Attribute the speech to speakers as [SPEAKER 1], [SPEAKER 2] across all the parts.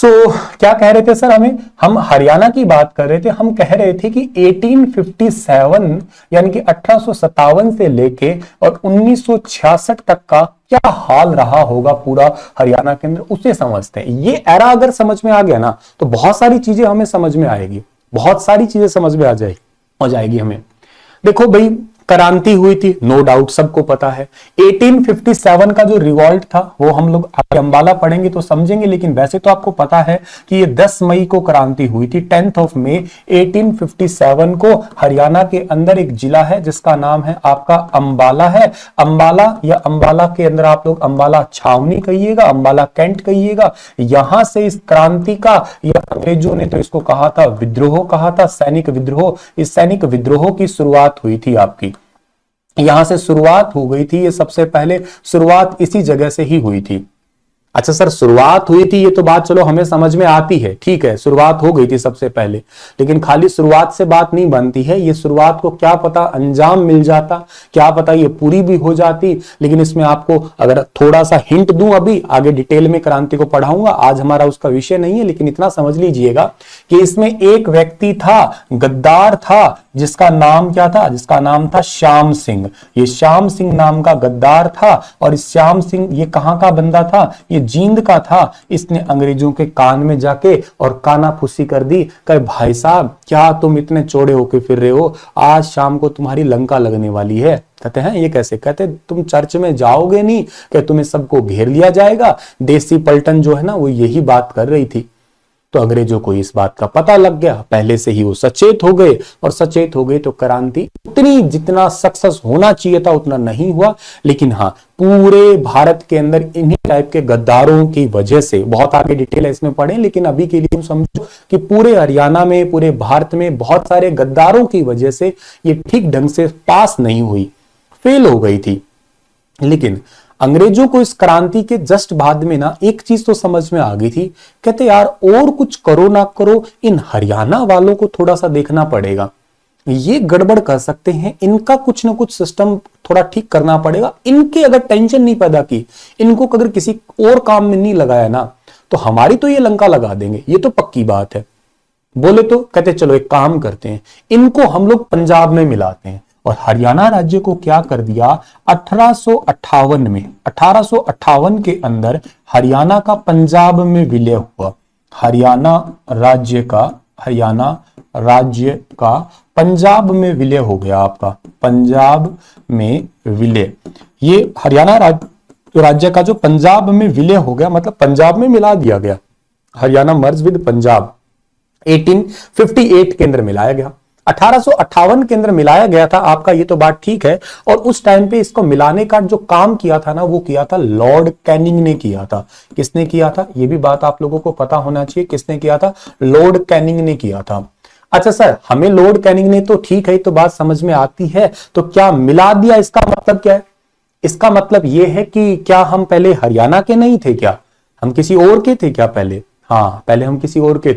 [SPEAKER 1] क्या कह रहे थे सर, हम हरियाणा की बात कर रहे थे। हम कह रहे थे कि 1857 यानी कि 1857 से लेके और 1966 तक का क्या हाल रहा होगा पूरा हरियाणा के अंदर, उसे समझते हैं। ये एरा अगर समझ में आ गया ना तो बहुत सारी चीजें हमें समझ में आएगी, बहुत सारी चीजें समझ में आ जाएगी हमें। देखो भाई, क्रांति हुई थी, नो डाउट, सबको पता है। 1857 का जो रिवॉल्ट था वो हम लोग आगे अंबाला पढ़ेंगे तो समझेंगे, लेकिन वैसे तो आपको पता है कि ये 10 मई को क्रांति हुई थी। 10th ऑफ मई 1857 को हरियाणा के अंदर एक जिला है जिसका नाम है आपका अंबाला है। अंबाला या अंबाला के अंदर आप लोग अंबाला छावनी कहिएगा, अंबाला कैंट कहिएगा। यहां से इस क्रांति का, या अंग्रेजों ने तो इसको कहा था विद्रोह, कहा था सैनिक विद्रोह। इस सैनिक विद्रोह की शुरुआत हुई थी आपकी, यहां से शुरुआत हो गई थी। ये सबसे पहले शुरुआत इसी जगह से ही हुई थी। अच्छा सर, शुरुआत हुई थी, ये तो बात चलो हमें समझ में आती है, ठीक है, शुरुआत हो गई थी सबसे पहले, लेकिन खाली शुरुआत से बात नहीं बनती है। ये शुरुआत को क्या पता अंजाम मिल जाता, क्या पता ये पूरी भी हो जाती। लेकिन इसमें आपको अगर थोड़ा सा हिंट दूं, अभी आगे डिटेल में क्रांति को पढ़ाऊंगा, आज हमारा उसका विषय नहीं है, लेकिन इतना समझ लीजिएगा कि इसमें एक व्यक्ति था, गद्दार था, जिसका नाम क्या था, जिसका नाम था श्याम सिंह। ये श्याम सिंह नाम का गद्दार था। और इस श्याम सिंह ये कहां का बंदा था, ये जींद का था। इसने अंग्रेजों के कान में जाके और कानाफूसी कर दी, कहे भाई साहब क्या तुम इतने चौड़े होके फिर रहे हो, आज शाम को तुम्हारी लंका लगने वाली है। कहते हैं ये कैसे, कहते तुम चर्च में जाओगे नहीं, कि तुम्हें सबको घेर लिया जाएगा। देसी पलटन जो है ना वो यही बात कर रही थी। तो अंग्रेजों को इस बात का पता लग गया, पहले से ही वो सचेत हो गए, और सचेत हो गए तो क्रांति उतनी जितना सक्सेस होना चाहिए था उतना नहीं हुआ। लेकिन हाँ, पूरे भारत के अंदर इन्हीं टाइप के गद्दारों की वजह से, बहुत आगे डिटेल है इसमें पढ़ें, लेकिन अभी के लिए हम समझो कि पूरे हरियाणा में, पूरे भारत में बहुत सारे गद्दारों की वजह से ये ठीक ढंग से पास नहीं हुई, फेल हो गई थी। लेकिन अंग्रेजों को इस क्रांति के जस्ट बाद में ना एक चीज तो समझ में आ गई थी, कहते यार और कुछ करो ना करो, इन हरियाणा वालों को थोड़ा सा देखना पड़ेगा, ये गड़बड़ कर सकते हैं, इनका कुछ ना कुछ सिस्टम थोड़ा ठीक करना पड़ेगा। इनके अगर टेंशन नहीं पैदा की, इनको अगर किसी और काम में नहीं लगाया ना, तो हमारी तो ये लंका लगा देंगे, ये तो पक्की बात है। बोले तो कहते चलो एक काम करते हैं, इनको हम लोग पंजाब में मिलाते हैं। और हरियाणा राज्य को क्या कर दिया, 1858 में, 1858 के अंदर हरियाणा का पंजाब में विलय हुआ। हरियाणा राज्य का पंजाब में विलय हो गया आपका, पंजाब में विलय। ये हरियाणा राज्य का जो पंजाब में विलय हो गया, मतलब पंजाब में मिला दिया गया, हरियाणा मर्ज विद पंजाब 1858 के अंदर मिलाया गया। 1858 के अंदर मिलाया गया था आपका, ये तो बात ठीक है। और उस टाइम पे इसको मिलाने का जो काम किया था ना, वो किया था लॉर्ड कैनिंग ने किया था। किसने किया था, ये भी बात आप लोगों को पता होना चाहिए, किसने किया था, लॉर्ड कैनिंग ने किया था। अच्छा सर, हमें लॉर्ड कैनिंग ने तो ठीक है, तो बात समझ में आती है, तो क्या मिला दिया, इसका मतलब क्या है? इसका मतलब यह है कि क्या हम पहले हरियाणा के नहीं थे, क्या हम किसी और के थे क्या पहले? हाँ, पहले हम किसी और के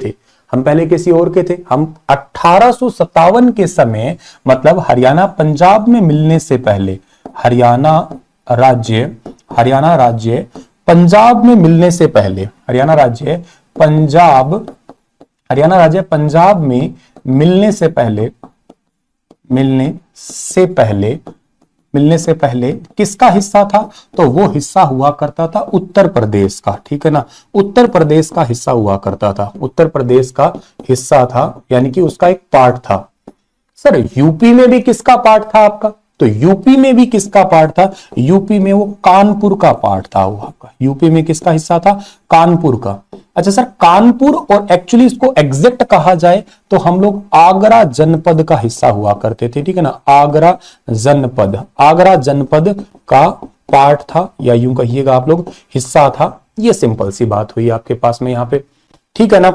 [SPEAKER 1] थे, हम 1857 के समय, मतलब हरियाणा पंजाब में मिलने से पहले, हरियाणा राज्य पंजाब में मिलने से पहले, हरियाणा राज्य पंजाब में मिलने से पहले किसका हिस्सा था? तो वो हिस्सा हुआ करता था उत्तर प्रदेश का, ठीक है ना, उत्तर प्रदेश का हिस्सा हुआ करता था, उत्तर प्रदेश का हिस्सा था, यानी कि उसका एक पार्ट था। सर यूपी में भी किसका पार्ट था आपका? तो यूपी में भी किसका पार्ट था? यूपी में वो कानपुर का पार्ट था वो आपका, यूपी में किसका हिस्सा था? कानपुर का। अच्छा सर, कानपुर, और एक्चुअली इसको एग्जैक्ट कहा जाए तो हम लोग आगरा जनपद का हिस्सा हुआ करते थे, ठीक है ना, आगरा जनपद का पार्ट था, या यूं कहिएगा आप लोग हिस्सा था। ये सिंपल सी बात हुई आपके पास में यहाँ पे, ठीक है ना।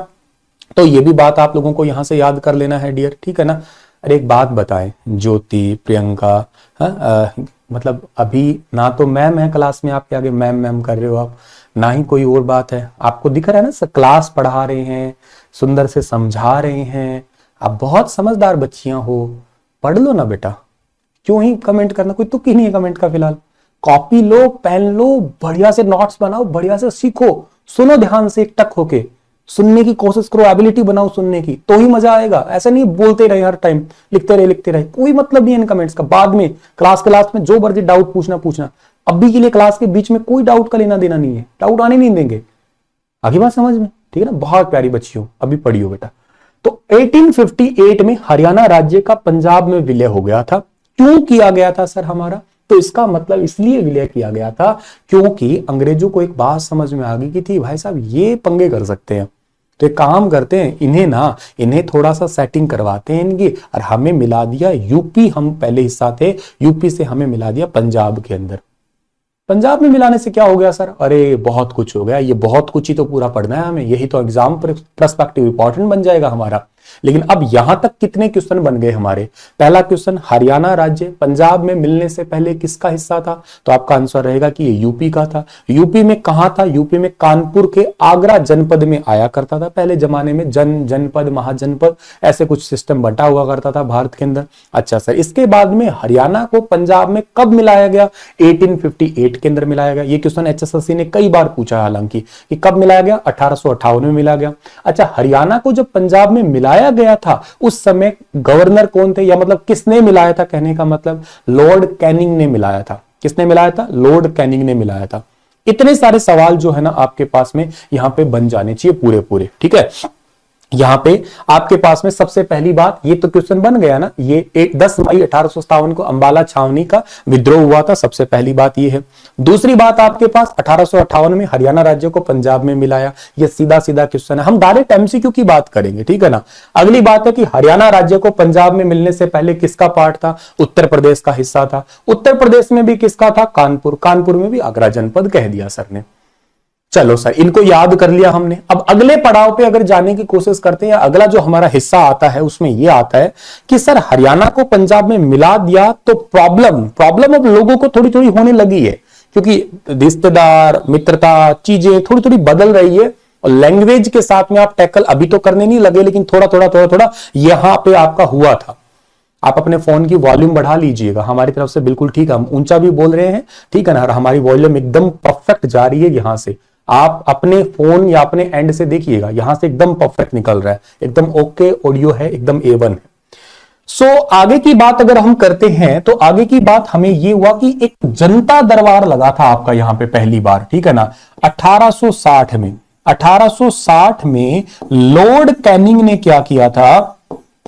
[SPEAKER 1] तो ये भी बात आप लोगों को यहां से याद कर लेना है डियर, ठीक है ना। अरे एक बात बताएं, ज्योति, प्रियंका, मतलब अभी ना तो मैम है क्लास में आपके आगे, मैम कर रहे हो आप, ना ही कोई और बात है। आपको दिख रहा है ना, क्लास पढ़ा रहे हैं, सुंदर से समझा रहे हैं, आप बहुत समझदार बच्चियां हो, पढ़ लो ना बेटा, क्यों ही कमेंट करना, कोई तुक ही नहीं है कमेंट का फिलहाल। कॉपी लो, पेन लो, बढ़िया से नोट्स बनाओ, बढ़िया से सीखो, सुनो ध्यान से एक टक होके सुनने की कोशिश करो, एबिलिटी बनाओ सुनने की, तो ही मजा आएगा। ऐसा नहीं बोलते रहे हर टाइम, लिखते रहे, कोई मतलब नहीं है इन कमेंट्स का। बाद में क्लास में जो मर्जी डाउट पूछना, अभी के लिए क्लास के बीच में कोई डाउट का लेना देना नहीं है, डाउट आने नहीं देंगे। आगे बात समझ में, ठीक है ना। बहुत प्यारी बच्ची हो, अभी पढ़ियो बेटा। तो 1858 में हरियाणा राज्य का पंजाब में विलय हो गया था। क्यों किया गया था सर हमारा? तो इसका मतलब इसलिए विलय किया गया था क्योंकि अंग्रेजों को एक बात समझ में आ गई कि थी भाई साहब ये पंगे कर सकते हैं, तो एक काम करते हैं, इन्हें थोड़ा सा सेटिंग करवाते हैं इनकी, और हमें मिला दिया यूपी, हम पहले हिस्सा थे यूपी से, हमें मिला दिया पंजाब के अंदर। पंजाब में मिलाने से क्या हो गया सर? अरे बहुत कुछ हो गया। ये बहुत कुछ ही तो पूरा पढ़ना है हमें, यही तो एग्जाम पर्सपेक्टिव इंपॉर्टेंट बन जाएगा हमारा। लेकिन अब यहां तक कितने क्वेश्चन बन गए हमारे? पहला क्वेश्चन, हरियाणा राज्य पंजाब में मिलने से पहले किसका हिस्सा था? तो आपका आंसर रहेगा कि ये यूपी का था। यूपी में कहां था? यूपी में कानपुर के आगरा जनपद में आया करता था पहले जमाने में। जनपद, महाजनपद, ऐसे कुछ सिस्टम बंटा हुआ करता था भारत के अंदर। अच्छा सर, इसके बाद में हरियाणा को पंजाब में कब मिलाया गया? 1858 के अंदर मिलाया गया। ये क्वेश्चन HSSC ने कई बार पूछा है हालांकि, कि कब मिलाया गया? 1858 में मिला गया। अच्छा, हरियाणा को जब पंजाब में मिलाया गया था उस समय गवर्नर कौन थे, या मतलब किसने मिलाया था? कहने का मतलब लॉर्ड कैनिंग ने मिलाया था। किसने मिलाया था? लॉर्ड कैनिंग ने मिलाया था। इतने सारे सवाल जो है ना आपके पास में यहां पे बन जाने चाहिए पूरे, ठीक है। यहां पे आपके पास में सबसे पहली बात, ये तो क्वेश्चन बन गया ना, ये 10 मई 1857 को अंबाला छावनी का विद्रोह हुआ था, सबसे पहली बात ये है। दूसरी बात आपके पास 1858 में हरियाणा राज्य को पंजाब में मिलाया, ये सीधा क्वेश्चन है। हम डायरेक्ट MCQ की बात करेंगे, ठीक है ना। अगली बात है कि हरियाणा राज्य को पंजाब में मिलने से पहले किसका पार्ट था? उत्तर प्रदेश का हिस्सा था। उत्तर प्रदेश में भी किसका था? कानपुर में भी आगरा जनपद कह दिया सर ने। चलो सर, इनको याद कर लिया हमने। अब अगले पड़ाव पे अगर जाने की कोशिश करते हैं, अगला जो हमारा हिस्सा आता है उसमें यह आता है कि सर हरियाणा को पंजाब में मिला दिया तो प्रॉब्लम अब लोगों को थोड़ी थोड़ी होने लगी है, क्योंकि रिश्तेदार, मित्रता, चीजें थोड़ी थोड़ी बदल रही है, और लैंग्वेज के साथ में आप टैकल अभी तो करने नहीं लगे, लेकिन थोड़ा यहां पे आपका हुआ था। आप अपने फोन की वॉल्यूम बढ़ा लीजिएगा, हमारी तरफ से बिल्कुल ठीक है, हम ऊंचा भी बोल रहे हैं, ठीक है ना, हमारी वॉल्यूम एकदम परफेक्ट जा रही है। यहां से आप अपने फोन या अपने एंड से देखिएगा, यहां से एकदम परफेक्ट निकल रहा है, एकदम ओके ऑडियो है, एकदम A1 है। सो आगे की बात अगर हम करते हैं तो आगे की बात हमें यह हुआ कि एक जनता दरबार लगा था आपका यहां पे पहली बार, ठीक है ना, 1860 में। 1860 में लॉर्ड कैनिंग ने क्या किया था?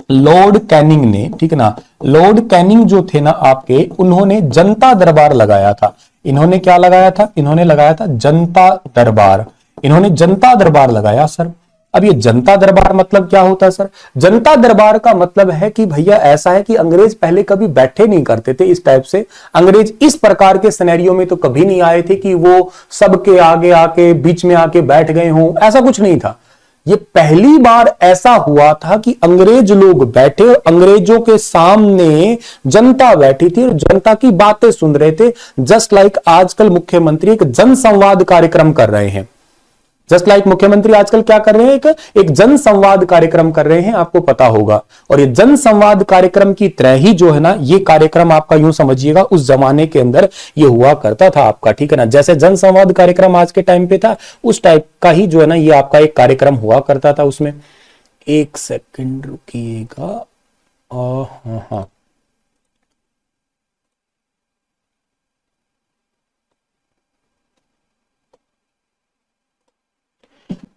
[SPEAKER 1] लॉर्ड कैनिंग ने, ठीक है ना, लॉर्ड कैनिंग जो थे ना आपके, उन्होंने जनता दरबार लगाया था। इन्होंने क्या लगाया था? इन्होंने लगाया था जनता दरबार। इन्होंने जनता दरबार लगाया सर। अब ये जनता दरबार मतलब क्या होता है सर? जनता दरबार का मतलब है कि भैया ऐसा है कि अंग्रेज पहले कभी बैठे नहीं करते थे इस टाइप से। अंग्रेज इस प्रकार के सिनेरियो में तो कभी नहीं आए थे कि वो सबके आगे आके बीच में आके बैठ गए हों, ऐसा कुछ नहीं था। ये पहली बार ऐसा हुआ था कि अंग्रेज लोग बैठे, अंग्रेजों के सामने जनता बैठी थी और जनता की बातें सुन रहे थे। जस्ट लाइक आजकल मुख्यमंत्री एक जन संवाद कार्यक्रम कर रहे हैं। जस्ट लाइक मुख्यमंत्री आजकल क्या कर रहे हैं? एक जन संवाद कार्यक्रम कर रहे हैं, आपको पता होगा। और ये जन संवाद कार्यक्रम की तरह ही जो है ना, ये कार्यक्रम आपका यूं समझिएगा उस जमाने के अंदर ये हुआ करता था आपका, ठीक है ना। जैसे जन संवाद कार्यक्रम आज के टाइम पे था, उस टाइप का ही जो है ना ये आपका एक कार्यक्रम हुआ करता था उसमें। एक सेकंड रुकिएगा। हाँ,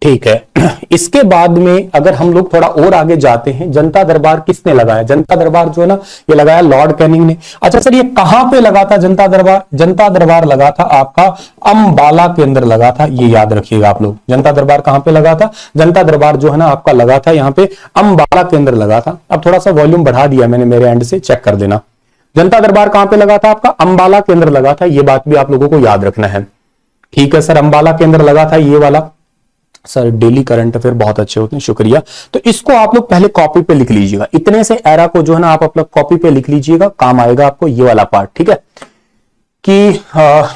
[SPEAKER 1] ठीक है। इसके बाद में अगर हम लोग थोड़ा और आगे जाते हैं, जनता दरबार किसने लगाया? जनता दरबार जो है ना ये लगाया लॉर्ड कैनिंग ने। अच्छा सर, ये कहां पे लगा था जनता दरबार? जनता दरबार लगा था आपका अंबाला के अंदर लगा था, ये याद रखिएगा आप लोग। जनता दरबार कहां पे लगा था? जनता दरबार जो है ना आपका लगा था यहाँ पे अंबाला के अंदर लगा था। अब थोड़ा सा वॉल्यूम बढ़ा दिया मैंने, मेरे एंड से चेक कर देना। जनता दरबार कहां पे लगा था आपका? अंबाला के अंदर लगा था, ये बात भी आप लोगों को याद रखना है, ठीक है सर। अंबाला के अंदर लगा था ये वाला। सर डेली करंट अफेयर बहुत अच्छे होते हैं, शुक्रिया। तो इसको आप लोग पहले कॉपी पे लिख लीजिएगा, इतने से एरा को जो है ना आप अपना कॉपी पे लिख लीजिएगा, काम आएगा आपको ये वाला पार्ट, ठीक है। कि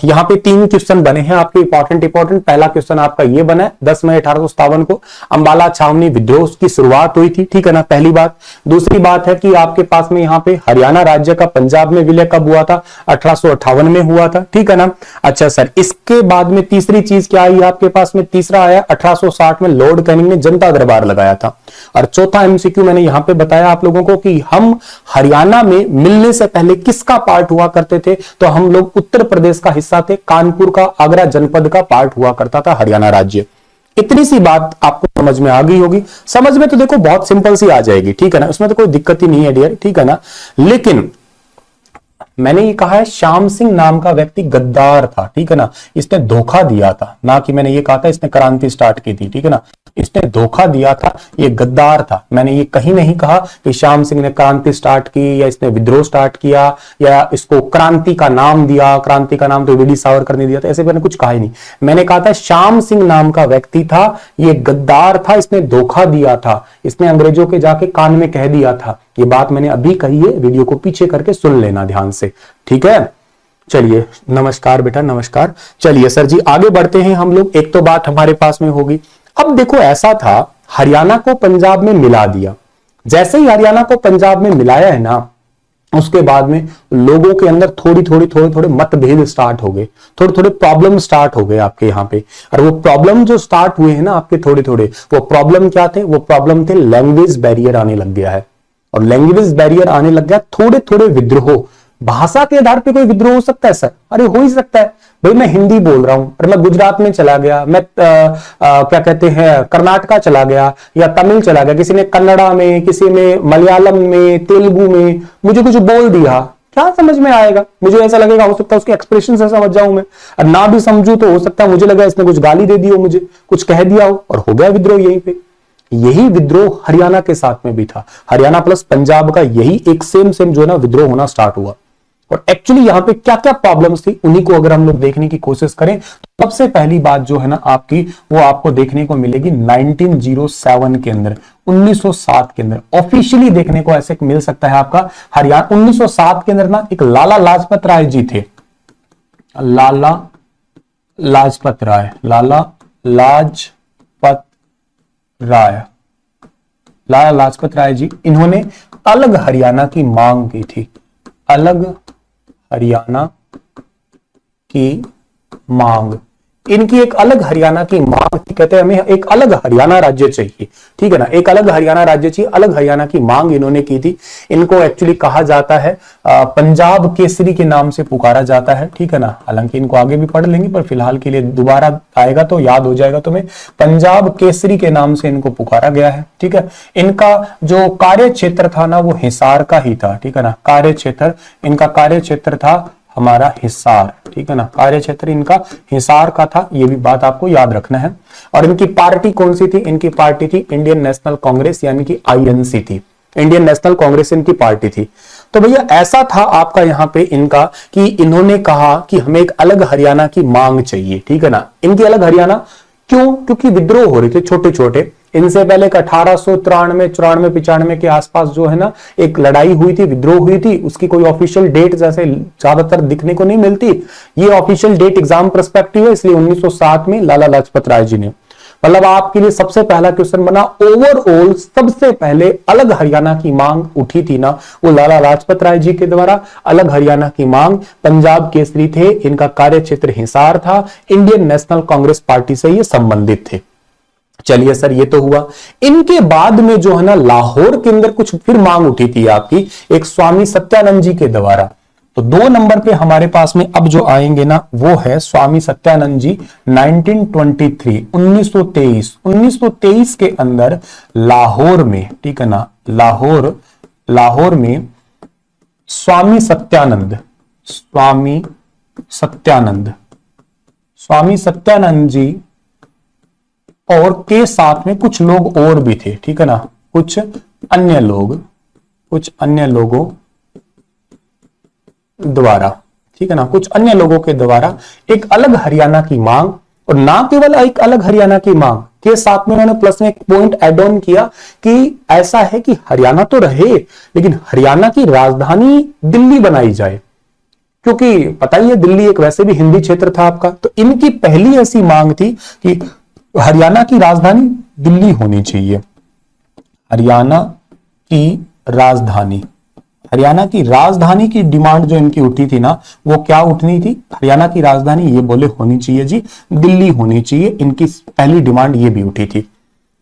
[SPEAKER 1] यहाँ पे 3 क्वेश्चन बने हैं आपके इंपॉर्टेंट। पहला क्वेश्चन आपका ये बना है 10 मई 1857 को अंबाला छावनी विद्रोह की शुरुआत हुई थी, ठीक है ना, पहली बात। दूसरी बात है कि आपके पास में यहाँ पे हरियाणा राज्य का पंजाब में विलय कब हुआ था, 1858 में हुआ था, ठीक है ना। अच्छा सर, इसके बाद में तीसरी चीज क्या आई आपके पास में, तीसरा आया 1860 में लॉर्ड कैनिंग ने जनता दरबार लगाया था। और चौथा एमसीक्यू मैंने यहां पे बताया आप लोगों को कि हम हरियाणा में मिलने से पहले किसका पार्ट हुआ करते थे, तो हम लोग उत्तर प्रदेश का हिस्सा थे, कानपुर का आगरा जनपद का पार्ट हुआ करता था हरियाणा राज्य। इतनी सी बात आपको समझ में आ गई होगी। समझ में तो देखो बहुत सिंपल सी आ जाएगी, ठीक है ना, उसमें तो कोई दिक्कत ही नहीं है डियर, ठीक है ना। लेकिन मैंने ये कहा है श्याम सिंह नाम का व्यक्ति गद्दार था, ठीक है ना, इसने धोखा दिया था, ना कि मैंने ये कहा था इसने क्रांति स्टार्ट की थी, ठीक है ना, इसने धोखा दिया था, ये गद्दार था। मैंने ये कहीं नहीं कहा कि श्याम सिंह ने क्रांति स्टार्ट की या इसने विद्रोह स्टार्ट किया या इसको क्रांति का नाम दिया, क्रांति का नाम तो वीडी सावरकर ने दिया था, ऐसे मैंने कुछ कहा ही नहीं। मैंने कहा था श्याम सिंह नाम का व्यक्ति था, ये गद्दार था, इसने धोखा दिया था, इसने अंग्रेजों के जाके कान में कह दिया था। ये बात मैंने अभी कही है, वीडियो को पीछे करके सुन लेना ध्यान से, ठीक है। चलिए, नमस्कार बेटा, नमस्कार। चलिए सर जी आगे बढ़ते हैं हम लोग। एक तो बात हमारे पास में होगी। अब देखो ऐसा था, हरियाणा को पंजाब में मिला दिया। जैसे ही हरियाणा को पंजाब में मिलाया है ना, उसके बाद में लोगों के अंदर थोड़े मतभेद स्टार्ट हो गए, थोड़े प्रॉब्लम स्टार्ट हो गए आपके यहाँ पे। और वो प्रॉब्लम जो स्टार्ट हुए हैं ना आपके थोड़े, वो प्रॉब्लम क्या थे, वो प्रॉब्लम थे लैंग्वेज बैरियर आने लग गया है। और लैंग्वेज बैरियर आने लग गया, थोड़े विद्रोह, भाषा के आधार पे कोई विद्रोह हो सकता है सर? अरे हो ही सकता है भाई। मैं हिंदी बोल रहा हूं और मैं गुजरात में चला गया, मैं क्या कहते हैं कर्नाटका चला गया या तमिल चला गया, किसी ने कन्नड़ा में, किसी में मलयालम में, तेलुगु में मुझे कुछ बोल दिया, क्या समझ में आएगा? मुझे ऐसा लगेगा, हो सकता है उसके एक्सप्रेशन से समझ जाऊं मैं, और ना भी समझू तो हो सकता है मुझे लगा इसने कुछ गाली दे दी हो, मुझे कुछ कह दिया हो, और हो गया विद्रोह यहीं पे। यही विद्रोह हरियाणा के साथ में भी था। हरियाणा प्लस पंजाब का यही एक सेम जो है ना विद्रोह होना स्टार्ट हुआ। और एक्चुअली यहां पे क्या क्या प्रॉब्लम्स थी, उन्हीं को अगर हम लोग देखने की कोशिश करें तो सबसे पहली बात जो है ना आपकी, वो आपको देखने को मिलेगी 1907 के अंदर, 1907 के अंदर ऑफिशियली देखने को ऐसे मिल सकता है आपका। हरियाणा 1907 के अंदर ना एक लाला लाजपत राय जी थे, लाला लाजपत राय, लाला लाजपत राय, लाला लाजपत राय जी, इन्होंने अलग हरियाणा की मांग की थी, अलग हरियाणा की मांग। इनकी एक अलग हरियाणा की मांग थी, कहते हैं हमें एक अलग हरियाणा राज्य चाहिए, ठीक है ना, एक अलग हरियाणा राज्य चाहिए, अलग हरियाणा की मांग इन्होंने की थी। इनको एक्चुअली कहा जाता है पंजाब केसरी के नाम से पुकारा जाता है, ठीक है ना। हालांकि इनको आगे भी पढ़ लेंगे, पर फिलहाल के लिए दोबारा आएगा तो याद हो जाएगा तुम्हें, पंजाब केसरी के नाम से इनको पुकारा गया है, ठीक है। इनका जो कार्य क्षेत्र था ना वो हिसार का ही था, ठीक है ना, कार्य क्षेत्र, इनका कार्य क्षेत्र था हमारा हिसार, ठीक है ना, कार्य क्षेत्र इनका हिसार का था, ये भी बात आपको याद रखना है। और इनकी पार्टी कौन सी थी? इनकी पार्टी थी इंडियन नेशनल कांग्रेस, यानी कि आईएनसी थी, इंडियन नेशनल कांग्रेस इनकी पार्टी थी। तो भैया ऐसा था आपका यहाँ पे इनका कि इन्होंने कहा कि हमें एक अलग हरियाणा की मांग चाहिए, ठीक है ना। इनकी अलग हरियाणा क्यों? क्योंकि विद्रोह हो रहे थे छोटे छोटे। इनसे पहले 1893, 94, 95 के आसपास जो है ना एक लड़ाई हुई थी, विद्रोह हुई थी, उसकी कोई ऑफिशियल डेट जैसे ज्यादातर दिखने को नहीं मिलती। ये ऑफिशियल डेट एग्जाम पर्सपेक्टिव है, इसलिए 1907 में लाला लाजपत राय जी ने, मतलब आपके लिए सबसे पहला क्वेश्चन बना, ओवरऑल सबसे पहले अलग हरियाणा की मांग उठी थी ना, वो लाला लाजपत राय जी के द्वारा। अलग हरियाणा की मांग, पंजाब केसरी थे, इनका कार्य क्षेत्र हिसार था, इंडियन नेशनल कांग्रेस पार्टी से ये संबंधित थे। चलिए सर ये तो हुआ। इनके बाद में जो है ना लाहौर के अंदर कुछ फिर मांग उठी थी आपकी, एक स्वामी सत्यानंद जी के द्वारा। तो 2 नंबर पे हमारे पास में अब जो आएंगे ना वो है स्वामी सत्यानंद जी, 1923, 1923 के अंदर लाहौर में, ठीक है ना, लाहौर में स्वामी सत्यानंद जी और के साथ में कुछ लोग और भी थे, ठीक है ना, कुछ अन्य लोगों द्वारा, ठीक है ना, कुछ अन्य लोगों के द्वारा एक अलग हरियाणा की मांग, और ना केवल एक अलग हरियाणा की मांग के साथ में उन्होंने प्लस में एक पॉइंट ऐड ऑन किया कि ऐसा है कि हरियाणा तो रहे लेकिन हरियाणा की राजधानी दिल्ली बनाई जाए। क्योंकि पता ही है दिल्ली एक वैसे भी हिंदी क्षेत्र था आपका। तो इनकी पहली ऐसी मांग थी कि हरियाणा की राजधानी दिल्ली होनी चाहिए। हरियाणा की राजधानी, हरियाणा की राजधानी की डिमांड जो इनकी उठी थी ना, वो क्या उठनी थी? हरियाणा की राजधानी ये बोले होनी चाहिए जी, दिल्ली होनी चाहिए। इनकी पहली डिमांड ये भी उठी थी।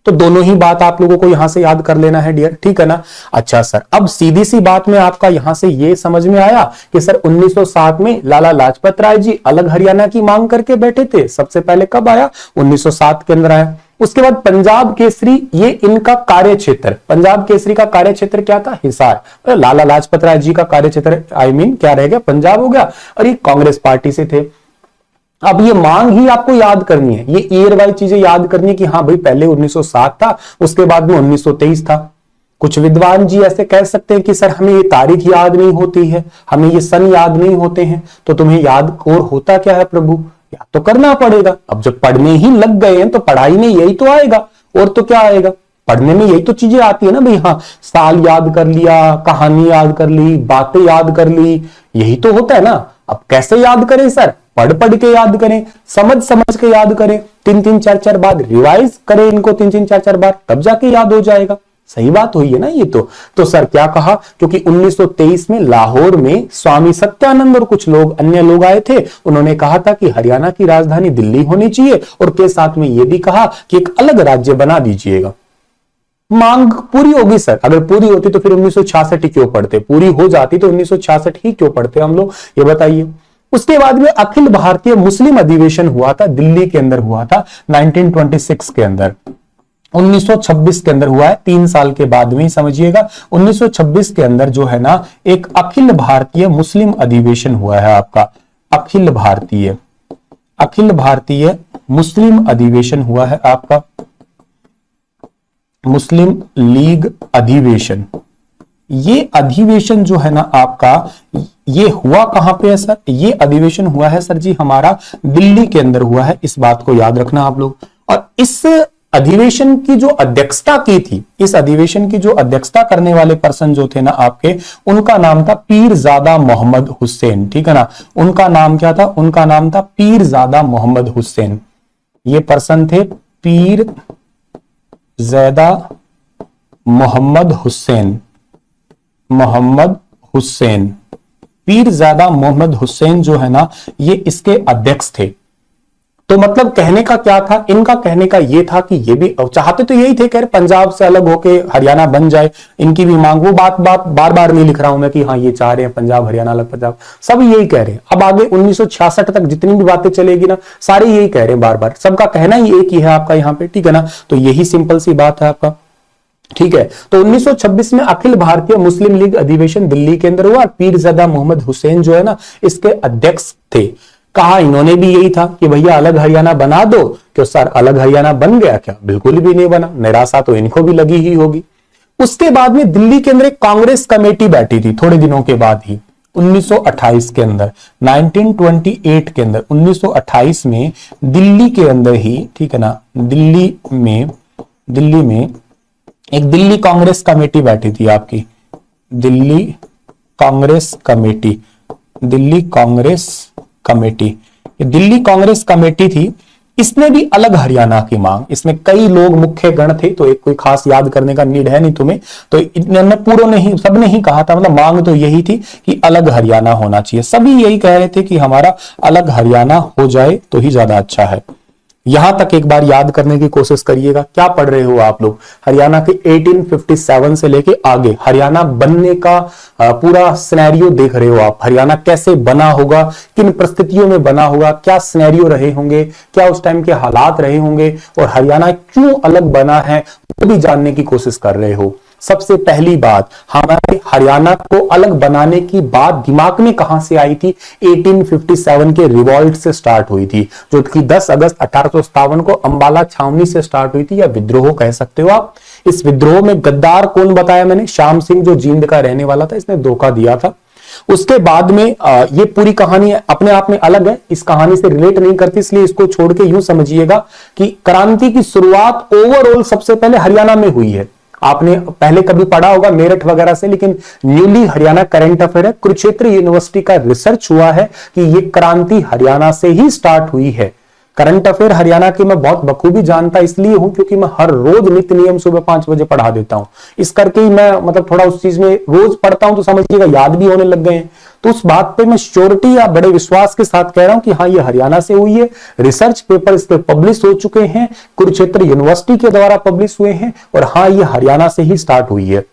[SPEAKER 1] तो दोनों ही बात आप लोगों को यहां से याद कर लेना है डियर, ठीक है ना। अच्छा सर, अब सीधी सी बात में आपका यहां से ये समझ में आया कि सर 1907 में लाला लाजपत राय जी अलग हरियाणा की मांग करके बैठे थे। सबसे पहले कब आया? 1907 के अंदर आया। उसके बाद पंजाब केसरी, ये इनका कार्य क्षेत्र, पंजाब केसरी का कार्य क्षेत्र क्या था? हिसार। तो लाला लाजपत राय जी का कार्य क्षेत्र क्या रह गया? पंजाब हो गया। और ये कांग्रेस पार्टी से थे। अब ये मांग ही आपको याद करनी है, ये ईयर वाइज चीजें याद करनी है कि हाँ भाई पहले 1907 था, उसके बाद में 1923 था। कुछ विद्वान जी ऐसे कह सकते हैं कि सर हमें ये तारीख याद नहीं होती है, हमें ये सन याद नहीं होते हैं। तो तुम्हें याद और होता क्या है प्रभु? याद तो करना पड़ेगा। अब जब पढ़ने ही लग गए हैं तो पढ़ाई में यही तो आएगा, और तो क्या आएगा? पढ़ने में यही तो चीजें आती है ना भाई। हाँ, साल याद कर लिया, कहानी याद कर ली, बातें याद कर ली, यही तो होता है ना। अब कैसे याद करें सर? पढ़ पढ़ के याद करें, समझ समझ के याद करें, 3-3 4-4 बार रिवाइज करें इनको, 3-3 4-4 बार, तब जाके याद हो जाएगा। सही बात हुई है ना ये तो सर क्या कहा? क्योंकि 1923 में लाहौर में स्वामी सत्यानंद और कुछ लोग अन्य लोग आए थे। उन्होंने कहा था कि हरियाणा की राजधानी दिल्ली होनी चाहिए, और के साथ में यह भी कहा कि एक अलग राज्य बना दीजिएगा। मांग पूरी होगी सर। अगर पूरी होती तो फिर 1966 ही क्यों पढ़ते? पूरी हो जाती तो 1966 ही क्यों पढ़ते हम लोग, ये बताइए। उसके बाद में अखिल भारतीय मुस्लिम अधिवेशन हुआ था, दिल्ली के अंदर हुआ था 1926 के अंदर, 1926 के अंदर हुआ है, 3 साल के बाद में ही समझिएगा। 1926 के अंदर जो है ना एक अखिल भारतीय मुस्लिम अधिवेशन हुआ है आपका, अखिल भारतीय मुस्लिम अधिवेशन हुआ है आपका, मुस्लिम लीग अधिवेशन। ये अधिवेशन जो है ना आपका, ये हुआ कहां पे है सर? ये अधिवेशन हुआ है सर जी हमारा दिल्ली के अंदर हुआ है, इस बात को याद रखना आप लोग। और इस अधिवेशन की जो अध्यक्षता की थी, इस अधिवेशन की जो अध्यक्षता करने वाले पर्सन जो थे ना आपके, उनका नाम था पीरजादा मोहम्मद हुसैन, ठीक है ना। उनका नाम क्या था? उनका नाम था पीरजादा मोहम्मद हुसैन। ये पर्सन थे पीरजादा मोहम्मद हुसैन, पीरजादा मोहम्मद हुसैन जो है ना, ये इसके अध्यक्ष थे। तो मतलब कहने का क्या था? इनका कहने का ये था कि ये भी चाहते तो यही थे, कह रहे पंजाब से अलग होके हरियाणा बन जाए, इनकी भी मांग। वो बात बार बार नहीं लिख रहा हूं मैं कि हाँ ये चाह रहे हैं पंजाब हरियाणा अलग, पंजाब सब यही कह रहे हैं। अब आगे 1966 तक जितनी भी बातें चलेगी ना, सारे यही कह रहे हैं बार बार, सबका कहना ही एक ही है आपका यहाँ पे, ठीक है ना। तो यही सिंपल सी बात है आपका, ठीक है। तो 1926 में अखिल भारतीय मुस्लिम लीग अधिवेशन दिल्ली के अंदर हुआ। पीरजादा मोहम्मद हुसैन जो है ना इसके अध्यक्ष थे। कहा इन्होंने भी यही था कि भैया अलग हरियाणा बना दो। क्यों सर अलग हरियाणा बन गया क्या? बिल्कुल भी नहीं बना। निराशा तो इनको भी लगी ही होगी। उसके बाद में दिल्ली के अंदर एक कांग्रेस कमेटी बैठी थी थोड़े दिनों के बाद ही, 1928 के अंदर, 1928 के अंदर, 1928 में दिल्ली के अंदर ही, ठीक है ना, दिल्ली में एक दिल्ली कांग्रेस कमेटी बैठी थी आपकी, दिल्ली कांग्रेस कमेटी, दिल्ली कांग्रेस कमेटी थी। इसने भी अलग हरियाणा की मांग, इसमें कई लोग मुख्य गण थे, तो एक कोई खास याद करने का नीड है नहीं तुम्हें, तो इन्होंने पूरा नहीं, सबने ही कहा था, मतलब मांग तो यही थी कि अलग हरियाणा होना चाहिए। सभी यही कह रहे थे कि हमारा अलग हरियाणा हो जाए तो ही ज्यादा अच्छा है। यहां तक एक बार याद करने की कोशिश करिएगा। क्या पढ़ रहे हो आप लोग? हरियाणा के 1857 से लेके आगे हरियाणा बनने का पूरा सिनेरियो देख रहे हो आप। हरियाणा कैसे बना होगा, किन परिस्थितियों में बना होगा, क्या सिनेरियो रहे होंगे, क्या उस टाइम के हालात रहे होंगे, और हरियाणा क्यों अलग बना है वो भी जानने की कोशिश कर रहे हो। सबसे पहली बात, हमारे हरियाणा को अलग बनाने की बात दिमाग में कहां से आई थी? 1857 के रिवॉल्ट से स्टार्ट हुई थी, जो कि 10 अगस्त 1857 को अंबाला छावनी से स्टार्ट हुई थी, या विद्रोह कह सकते हो आप। इस विद्रोह में गद्दार कौन बताया मैंने? श्याम सिंह, जो जींद का रहने वाला था, इसने धोखा दिया था। उसके बाद में ये पूरी कहानी अपने आप में अलग है, इस कहानी से रिलेट नहीं करती, इसलिए इसको छोड़ के यूं समझिएगा कि क्रांति की शुरुआत ओवरऑल सबसे पहले हरियाणा में हुई है। आपने पहले कभी पढ़ा होगा मेरठ वगैरह से, लेकिन न्यूली हरियाणा करंट अफेयर है। कुरुक्षेत्र यूनिवर्सिटी का रिसर्च हुआ है कि ये क्रांति हरियाणा से ही स्टार्ट हुई है। करंट अफेयर हरियाणा की मैं बहुत बखूबी जानता इसलिए हूं क्योंकि मैं हर रोज नित्य नियम सुबह 5 बजे पढ़ा देता हूं। इस करके ही मैं मतलब थोड़ा उस चीज में रोज पढ़ता हूं तो समझिएगा याद भी होने लग गए हैं। तो उस बात पे मैं श्योरिटी या बड़े विश्वास के साथ कह रहा हूं कि हाँ, ये हरियाणा से हुई है। रिसर्च पेपर इस पे पब्लिश हो चुके हैं, कुरुक्षेत्र यूनिवर्सिटी के द्वारा पब्लिश हुए हैं, और हाँ, ये हरियाणा से ही स्टार्ट हुई है।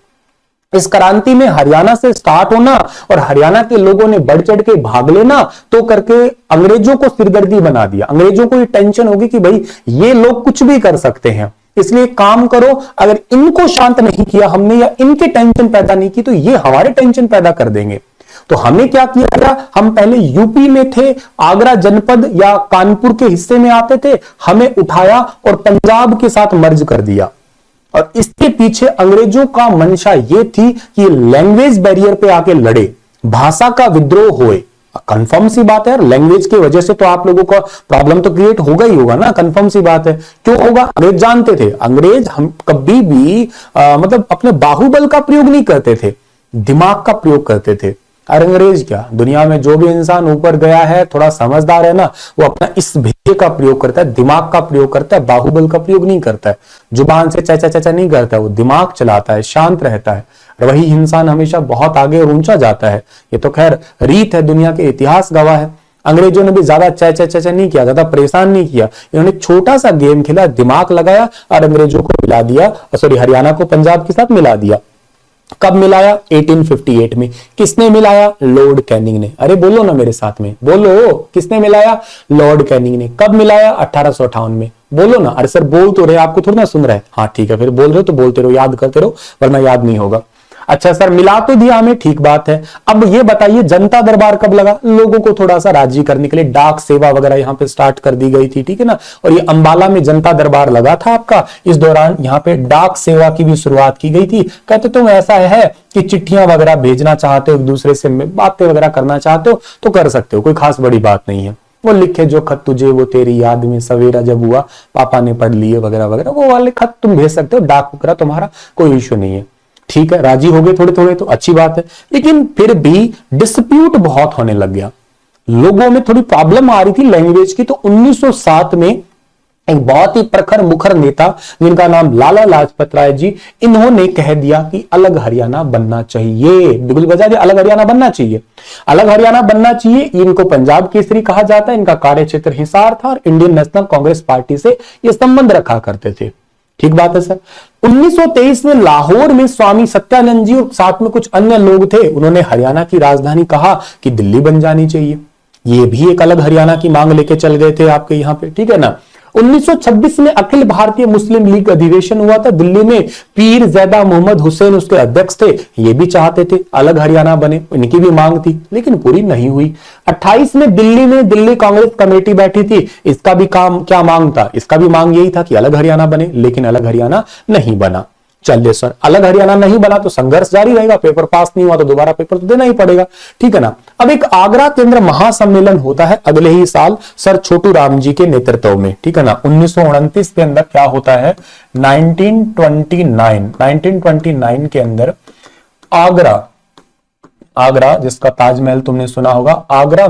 [SPEAKER 1] इस क्रांति में हरियाणा से स्टार्ट होना और हरियाणा के लोगों ने बढ़ चढ़ के भाग लेना तो करके अंग्रेजों को सिरदर्दी बना दिया। अंग्रेजों को ये टेंशन होगी कि भाई ये लोग कुछ भी कर सकते हैं, इसलिए काम करो, अगर इनको शांत नहीं किया हमने या इनके टेंशन पैदा नहीं की तो ये हमारे टेंशन पैदा कर देंगे। तो हमें क्या किया गया, हम पहले यूपी में थे, आगरा जनपद या कानपुर के हिस्से में आते थे, हमें उठाया और पंजाब के साथ मर्ज कर दिया। और इसके पीछे अंग्रेजों का मंशा यह थी कि लैंग्वेज बैरियर पे आके लड़े, भाषा का विद्रोह होए। कंफर्म सी बात है यार, लैंग्वेज की वजह से तो आप लोगों का प्रॉब्लम तो क्रिएट होगा ही होगा ना, कंफर्म सी बात है। क्यों होगा, अंग्रेज जानते थे, अंग्रेज हम कभी भी मतलब अपने बाहुबल का प्रयोग नहीं करते थे, दिमाग का प्रयोग करते थे। और अंग्रेज क्या, दुनिया में जो भी इंसान ऊपर गया है थोड़ा समझदार है ना, वो अपना इस भेजे का प्रयोग करता है, दिमाग का प्रयोग करता है, बाहुबल का प्रयोग नहीं करता है, जुबान से चाचा चाचा नहीं करता है, वो दिमाग चलाता है, शांत रहता है, और वही इंसान हमेशा बहुत आगे और ऊंचा जाता है। ये तो खैर रीत है, दुनिया के इतिहास गवाह है। अंग्रेजों ने भी ज्यादा चाचा चाचा नहीं किया, ज्यादा परेशान नहीं किया, इन्होंने छोटा सा गेम खेला, दिमाग लगाया और अंग्रेजों को मिला दिया, सॉरी हरियाणा को पंजाब के साथ मिला दिया। कब मिलाया, 1858 में। किसने मिलाया, लॉर्ड कैनिंग ने। अरे बोलो ना मेरे साथ में, बोलो, किसने मिलाया, लॉर्ड कैनिंग ने। कब मिलाया, 1858 में। बोलो ना, अरे सर बोल तो रहे, आपको थोड़ा ना सुन रहे हैं। हाँ ठीक है, फिर बोल रहे हो तो बोलते रहो, याद करते रहो, वरना याद नहीं होगा। अच्छा सर मिला तो दिया हमें, ठीक बात है। अब ये बताइए जनता दरबार कब लगा, लोगों को थोड़ा सा राजी करने के लिए डाक सेवा वगैरह यहाँ पे स्टार्ट कर दी गई थी, ठीक है ना। और ये अंबाला में जनता दरबार लगा था आपका, इस दौरान यहाँ पे डाक सेवा की भी शुरुआत की गई थी। कहते तुम ऐसा है कि चिट्ठियां वगैरह भेजना चाहते हो, एक दूसरे से बातें वगैरह करना चाहते हो तो कर सकते हो, कोई खास बड़ी बात नहीं है। वो लिखे जो खत तुझे वो तेरी याद में सवेरा जब हुआ पापा ने पढ़ लिए वगैरह वगैरह, वो वाले खत तुम भेज सकते हो, डाक वगैरह तुम्हारा कोई इश्यू नहीं है। ठीक है, राजी हो गए थोड़े थोड़े तो अच्छी बात है। लेकिन फिर भी डिस्प्यूट बहुत होने लग गया, लोगों में थोड़ी प्रॉब्लम आ रही थी लैंग्वेज की। तो 1907 में एक बहुत ही प्रखर मुखर नेता जिनका नाम लाला लाजपत राय जी, इन्होंने कह दिया कि अलग हरियाणा बनना चाहिए, बिल्कुल बजा दिया, अलग हरियाणा बनना चाहिए, अलग हरियाणा बनना चाहिए। इनको पंजाब केसरी कहा जाता है, इनका कार्यक्षेत्र हिसार था और इंडियन नेशनल कांग्रेस पार्टी से ये संबंध रखा करते थे। ठीक बात है सर। 1923 में लाहौर में स्वामी सत्यानंद जी और साथ में कुछ अन्य लोग थे, उन्होंने हरियाणा की राजधानी कहा कि दिल्ली बन जानी चाहिए। ये भी एक अलग हरियाणा की मांग लेके चल गए थे आपके यहाँ पे, ठीक है ना। 1926 में अखिल भारतीय मुस्लिम लीग अधिवेशन हुआ था दिल्ली में, पीर ज़ैदा मोहम्मद हुसैन उसके अध्यक्ष थे। ये भी चाहते थे अलग हरियाणा बने, इनकी भी मांग थी लेकिन पूरी नहीं हुई। 28 में दिल्ली कांग्रेस कमेटी बैठी थी, इसका भी काम क्या मांग था, इसका भी मांग यही था कि अलग हरियाणा बने, लेकिन अलग हरियाणा नहीं बना। चलिए सर, अलग हरियाणा नहीं बना तो संघर्ष जारी रहेगा, पेपर पास नहीं हुआ तो दोबारा पेपर तो देना ही पड़ेगा, ठीक है ना। अब एक आगरा केंद्र महासम्मेलन होता है अगले ही साल सर छोटू राम जी के नेतृत्व में, ठीक है ना। 1929 के अंदर क्या होता है, 1929 के अंदर आगरा जिसका ताजमहल तुमने सुना होगा, आगरा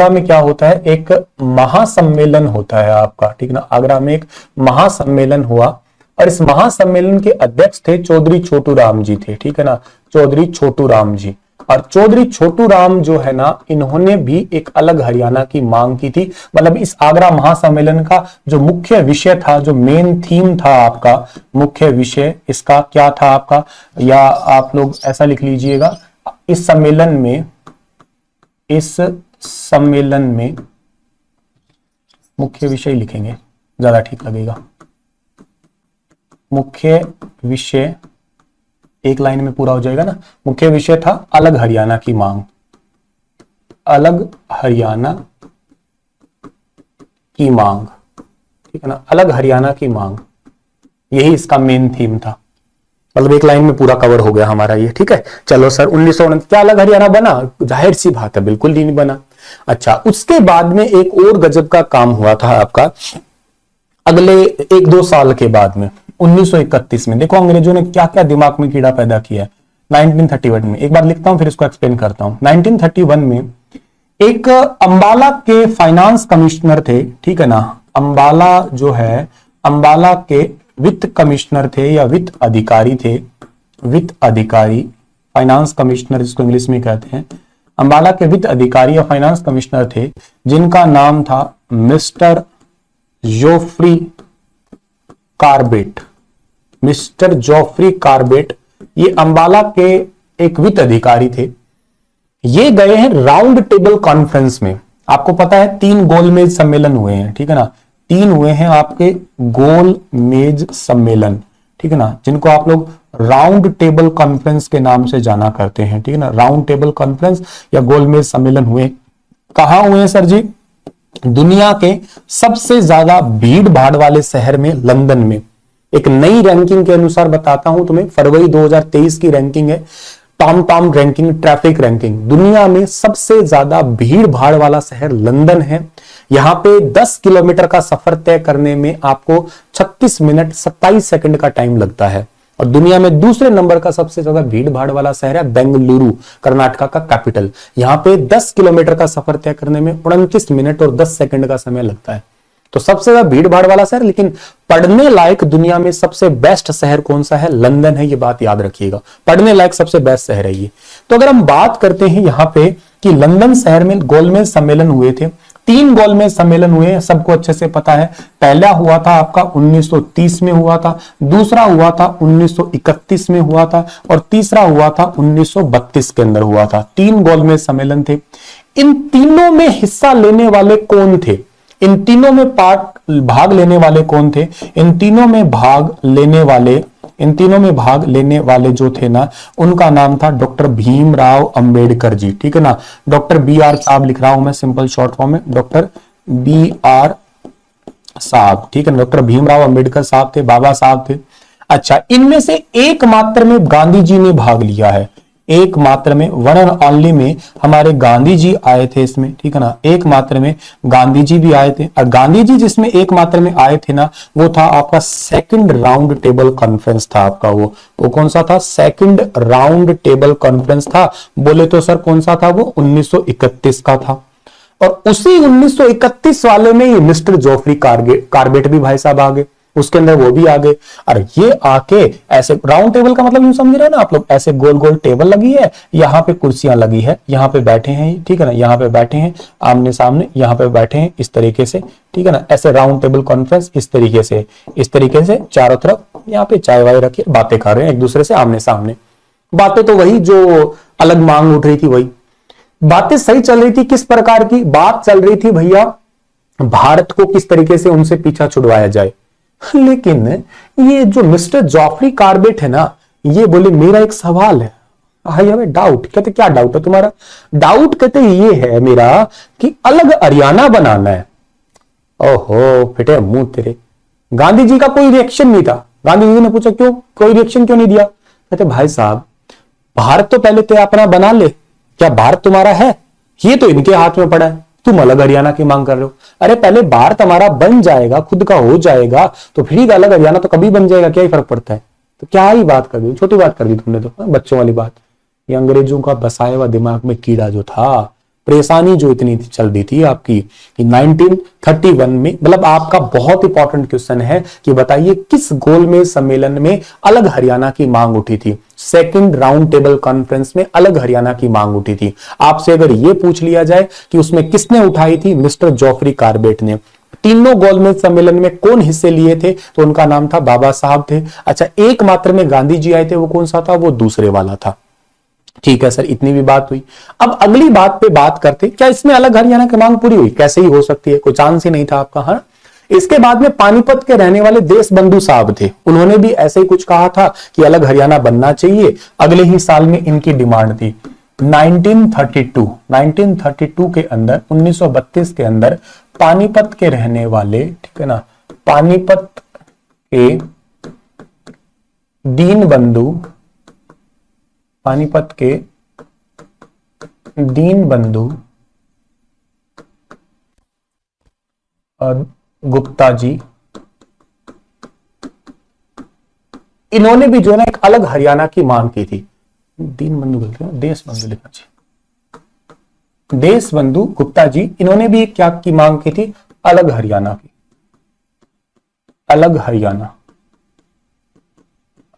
[SPEAKER 1] में क्या होता है, एक महासम्मेलन होता है आपका, ठीक है ना। आगरा में एक महासम्मेलन हुआ और इस महासम्मेलन के अध्यक्ष थे चौधरी छोटू राम जी थे, ठीक है ना, चौधरी छोटू राम जी। और चौधरी छोटू राम जो है ना, इन्होंने भी एक अलग हरियाणा की मांग की थी। मतलब इस आगरा महासम्मेलन का जो मुख्य विषय था, जो मेन थीम था आपका, मुख्य विषय इसका क्या था आपका, या आप लोग ऐसा लिख लीजिएगा, इस सम्मेलन में मुख्य विषय लिखेंगे, ज्यादा ठीक लगेगा। मुख्य विषय एक लाइन में पूरा हो जाएगा ना। मुख्य विषय था अलग हरियाणा की मांग, अलग हरियाणा की मांग, ठीक है ना, अलग हरियाणा की मांग, यही इसका मेन थीम था। मतलब एक लाइन में पूरा कवर हो गया हमारा ये, ठीक है। चलो सर, 1929 क्या अलग हरियाणा बना, जाहिर सी बात है बिल्कुल ही नहीं बना। अच्छा, उसके बाद में एक और गजब का काम हुआ था आपका, अगले 1-2 साल के बाद में 1931 में। देखो अंग्रेजों ने क्या क्या दिमाग में कीड़ा पैदा किया है। 1931 में, एक बार लिखता हूं फिर इसको एक्सप्लेन करता हूं। 1931 में एक अंबाला के फाइनेंस कमिश्नर थे, ठीक है ना, अंबाला जो है, अंबाला के वित्त कमिश्नर थे या वित्त अधिकारी थे, वित्त अधिकारी, फाइनेंस कमिश्नर इसको इंग्लिश में कहते हैं। अंबाला के वित्त अधिकारी या फाइनेंस कमिश्नर थे जिनका नाम था mister Geoffrey Corbett. Mister Geoffrey Corbett, ये अंबाला के एक वित्त अधिकारी थे। ये गए हैं राउंड टेबल कॉन्फ्रेंस में। आपको पता है 3 गोलमेज सम्मेलन हुए हैं, ठीक है ना, 3 हुए हैं आपके गोल मेज सम्मेलन, ठीक है ना, जिनको आप लोग राउंड टेबल कॉन्फ्रेंस के नाम से जाना करते हैं, ठीक है ना। राउंड टेबल कॉन्फ्रेंस या गोलमेज सम्मेलन हुए, कहां हुए हैं सर जी? दुनिया के सबसे ज्यादा भीड़ भाड़ वाले शहर में, लंदन में। एक नई रैंकिंग के अनुसार बताता हूं तुम्हें, फरवरी 2023 की रैंकिंग है, टॉम रैंकिंग, ट्रैफिक रैंकिंग। दुनिया में सबसे ज्यादा भीड़ भाड़ वाला शहर लंदन है। यहां पे 10 किलोमीटर का सफर तय करने में आपको 36 मिनट 27 सेकंड का टाइम लगता है। और दुनिया में दूसरे नंबर का सबसे ज्यादा भीड़ भाड़ वाला शहर है बेंगलुरु, कर्नाटका का कैपिटल। यहां पे 10 किलोमीटर का सफर तय करने में 29 मिनट और 10 सेकंड का समय लगता है। तो सबसे ज्यादा भीड़ भाड़ वाला शहर, लेकिन पढ़ने लायक दुनिया में सबसे बेस्ट शहर कौन सा है? लंदन है, ये बात याद रखिएगा। पढ़ने लायक सबसे बेस्ट शहर है ये। तो अगर हम बात करते हैं यहां पे कि लंदन शहर में गोलमेज सम्मेलन हुए थे, 3 गोलमेज सम्मेलन हुए, सबको अच्छे से पता है। पहला हुआ था आपका 1930 में हुआ था, दूसरा हुआ था 1931 में हुआ था, और तीसरा हुआ था 1932 के अंदर हुआ था। 3 गोलमेज सम्मेलन थे। इन तीनों में हिस्सा लेने वाले कौन थे? इन तीनों में भाग लेने वाले कौन थे? इन तीनों में भाग लेने वाले जो थे ना, उनका नाम था डॉक्टर भीमराव अंबेडकर जी, ठीक है ना। डॉक्टर BR साहब लिख रहा हूं मैं सिंपल शॉर्ट फॉर्म में, डॉक्टर BR साहब, ठीक है ना। डॉक्टर भीमराव अंबेडकर साहब थे, बाबा साहब थे। अच्छा, इनमें से एकमात्र में गांधी जी ने भाग लिया है, एकमात्र में, वन एंड ओनली में हमारे गांधी जी आए थे इसमें, ठीक है ना। एकमात्र में गांधी जी भी आए थे। और गांधी जी जिसमें एकमात्र में आए थे ना, वो था आपका सेकंड राउंड टेबल कॉन्फ्रेंस था आपका। वो कौन सा था? सेकंड राउंड टेबल कॉन्फ्रेंस था। बोले तो सर कौन सा था वो? 1931 का था। और उसी 1931 वाले में ये मिस्टर जोफ्री कार्बेट भी भाई साहब आ गए, उसके अंदर वो भी आ गए। और ये आके ऐसे, राउंड टेबल का मतलब यूं समझ रहे हैं ना आप लोग, ऐसे गोल गोल टेबल लगी है, यहां पे कुर्सियां लगी है, यहां पे बैठे हैं, ठीक है ना, यहां पे बैठे हैं आमने सामने, यहां पे बैठे हैं इस तरीके से, ठीक है ना। ऐसे राउंड टेबल कॉन्फ्रेंस इस तरीके से चारों तरफ यहाँ पे चाय वाय रखी, बातें खा रहे हैं एक दूसरे से आमने सामने। बातें तो वही जो अलग मांग उठ रही थी, वही बातें सही चल रही थी। किस प्रकार की बात चल रही थी भैया? भारत को किस तरीके से उनसे पीछा छुड़वाया जाए। लेकिन ये जो मिस्टर जॉफरी कार्बेट है ना, ये बोले मेरा एक सवाल है, आई हैव ए डाउट। कहते क्या डाउट है तुम्हारा? डाउट कहते ये है मेरा कि अलग हरियाणा बनाना है। ओहो फिटे मुंह तेरे। गांधी जी का कोई रिएक्शन नहीं था। गांधी जी ने पूछा क्यों, कोई रिएक्शन क्यों नहीं दिया? कहते भाई साहब भारत तो पहले ते अपना बना ले, क्या भारत तुम्हारा है? ये तो इनके हाथ में पड़ा है, तुम अलग हरियाणा की मांग कर रहे हो। अरे पहले भारत हमारा बन जाएगा, खुद का हो जाएगा, तो फिर अलग हरियाणा तो कभी बन जाएगा, क्या ही फर्क पड़ता है। तो क्या ही बात कर दी, छोटी बात कर दी तुमने तो, बच्चों वाली बात। ये अंग्रेजों का बसाया हुआ दिमाग में कीड़ा जो था, परेशानी जो इतनी चल रही थी आपकी कि 1931 में, मतलब आपका बहुत इंपॉर्टेंट क्वेश्चन है कि बताइए किस गोलमेज सम्मेलन में अलग हरियाणा की मांग उठी थी? सेकंड राउंड टेबल कॉन्फ्रेंस में अलग हरियाणा की मांग उठी थी। आपसे अगर यह पूछ लिया जाए कि उसमें किसने उठाई थी? मिस्टर जॉफरी कार्बेट ने। तीनों गोलमेज सम्मेलन में कौन हिस्से लिए थे? तो उनका नाम था बाबा साहब थे। अच्छा, एकमात्र में गांधी जी आए थे, वो कौन सा था? वो दूसरे वाला था। ठीक है सर, इतनी भी बात हुई। अब अगली बात पे बात करते, क्या इसमें अलग हरियाणा की मांग पूरी हुई? कैसे ही हो सकती है, कोई चांस ही नहीं था आपका। हाँ, इसके बाद में पानीपत के रहने वाले देश बंधु साहब थे, उन्होंने भी ऐसे ही कुछ कहा था कि अलग हरियाणा बनना चाहिए। अगले ही साल में इनकी डिमांड थी। 1932 के अंदर, 1932 के अंदर पानीपत के रहने वाले, ठीक है ना, पानीपत के दीन बंधु गुप्ता जी इन्होंने भी जो है ना एक अलग हरियाणा की मांग की थी। दीन बंधु गलती है, देश बंधु लिखना चाहिए, देश बंधु गुप्ता जी, इन्होंने भी क्या की मांग की थी, अलग हरियाणा की, अलग हरियाणा,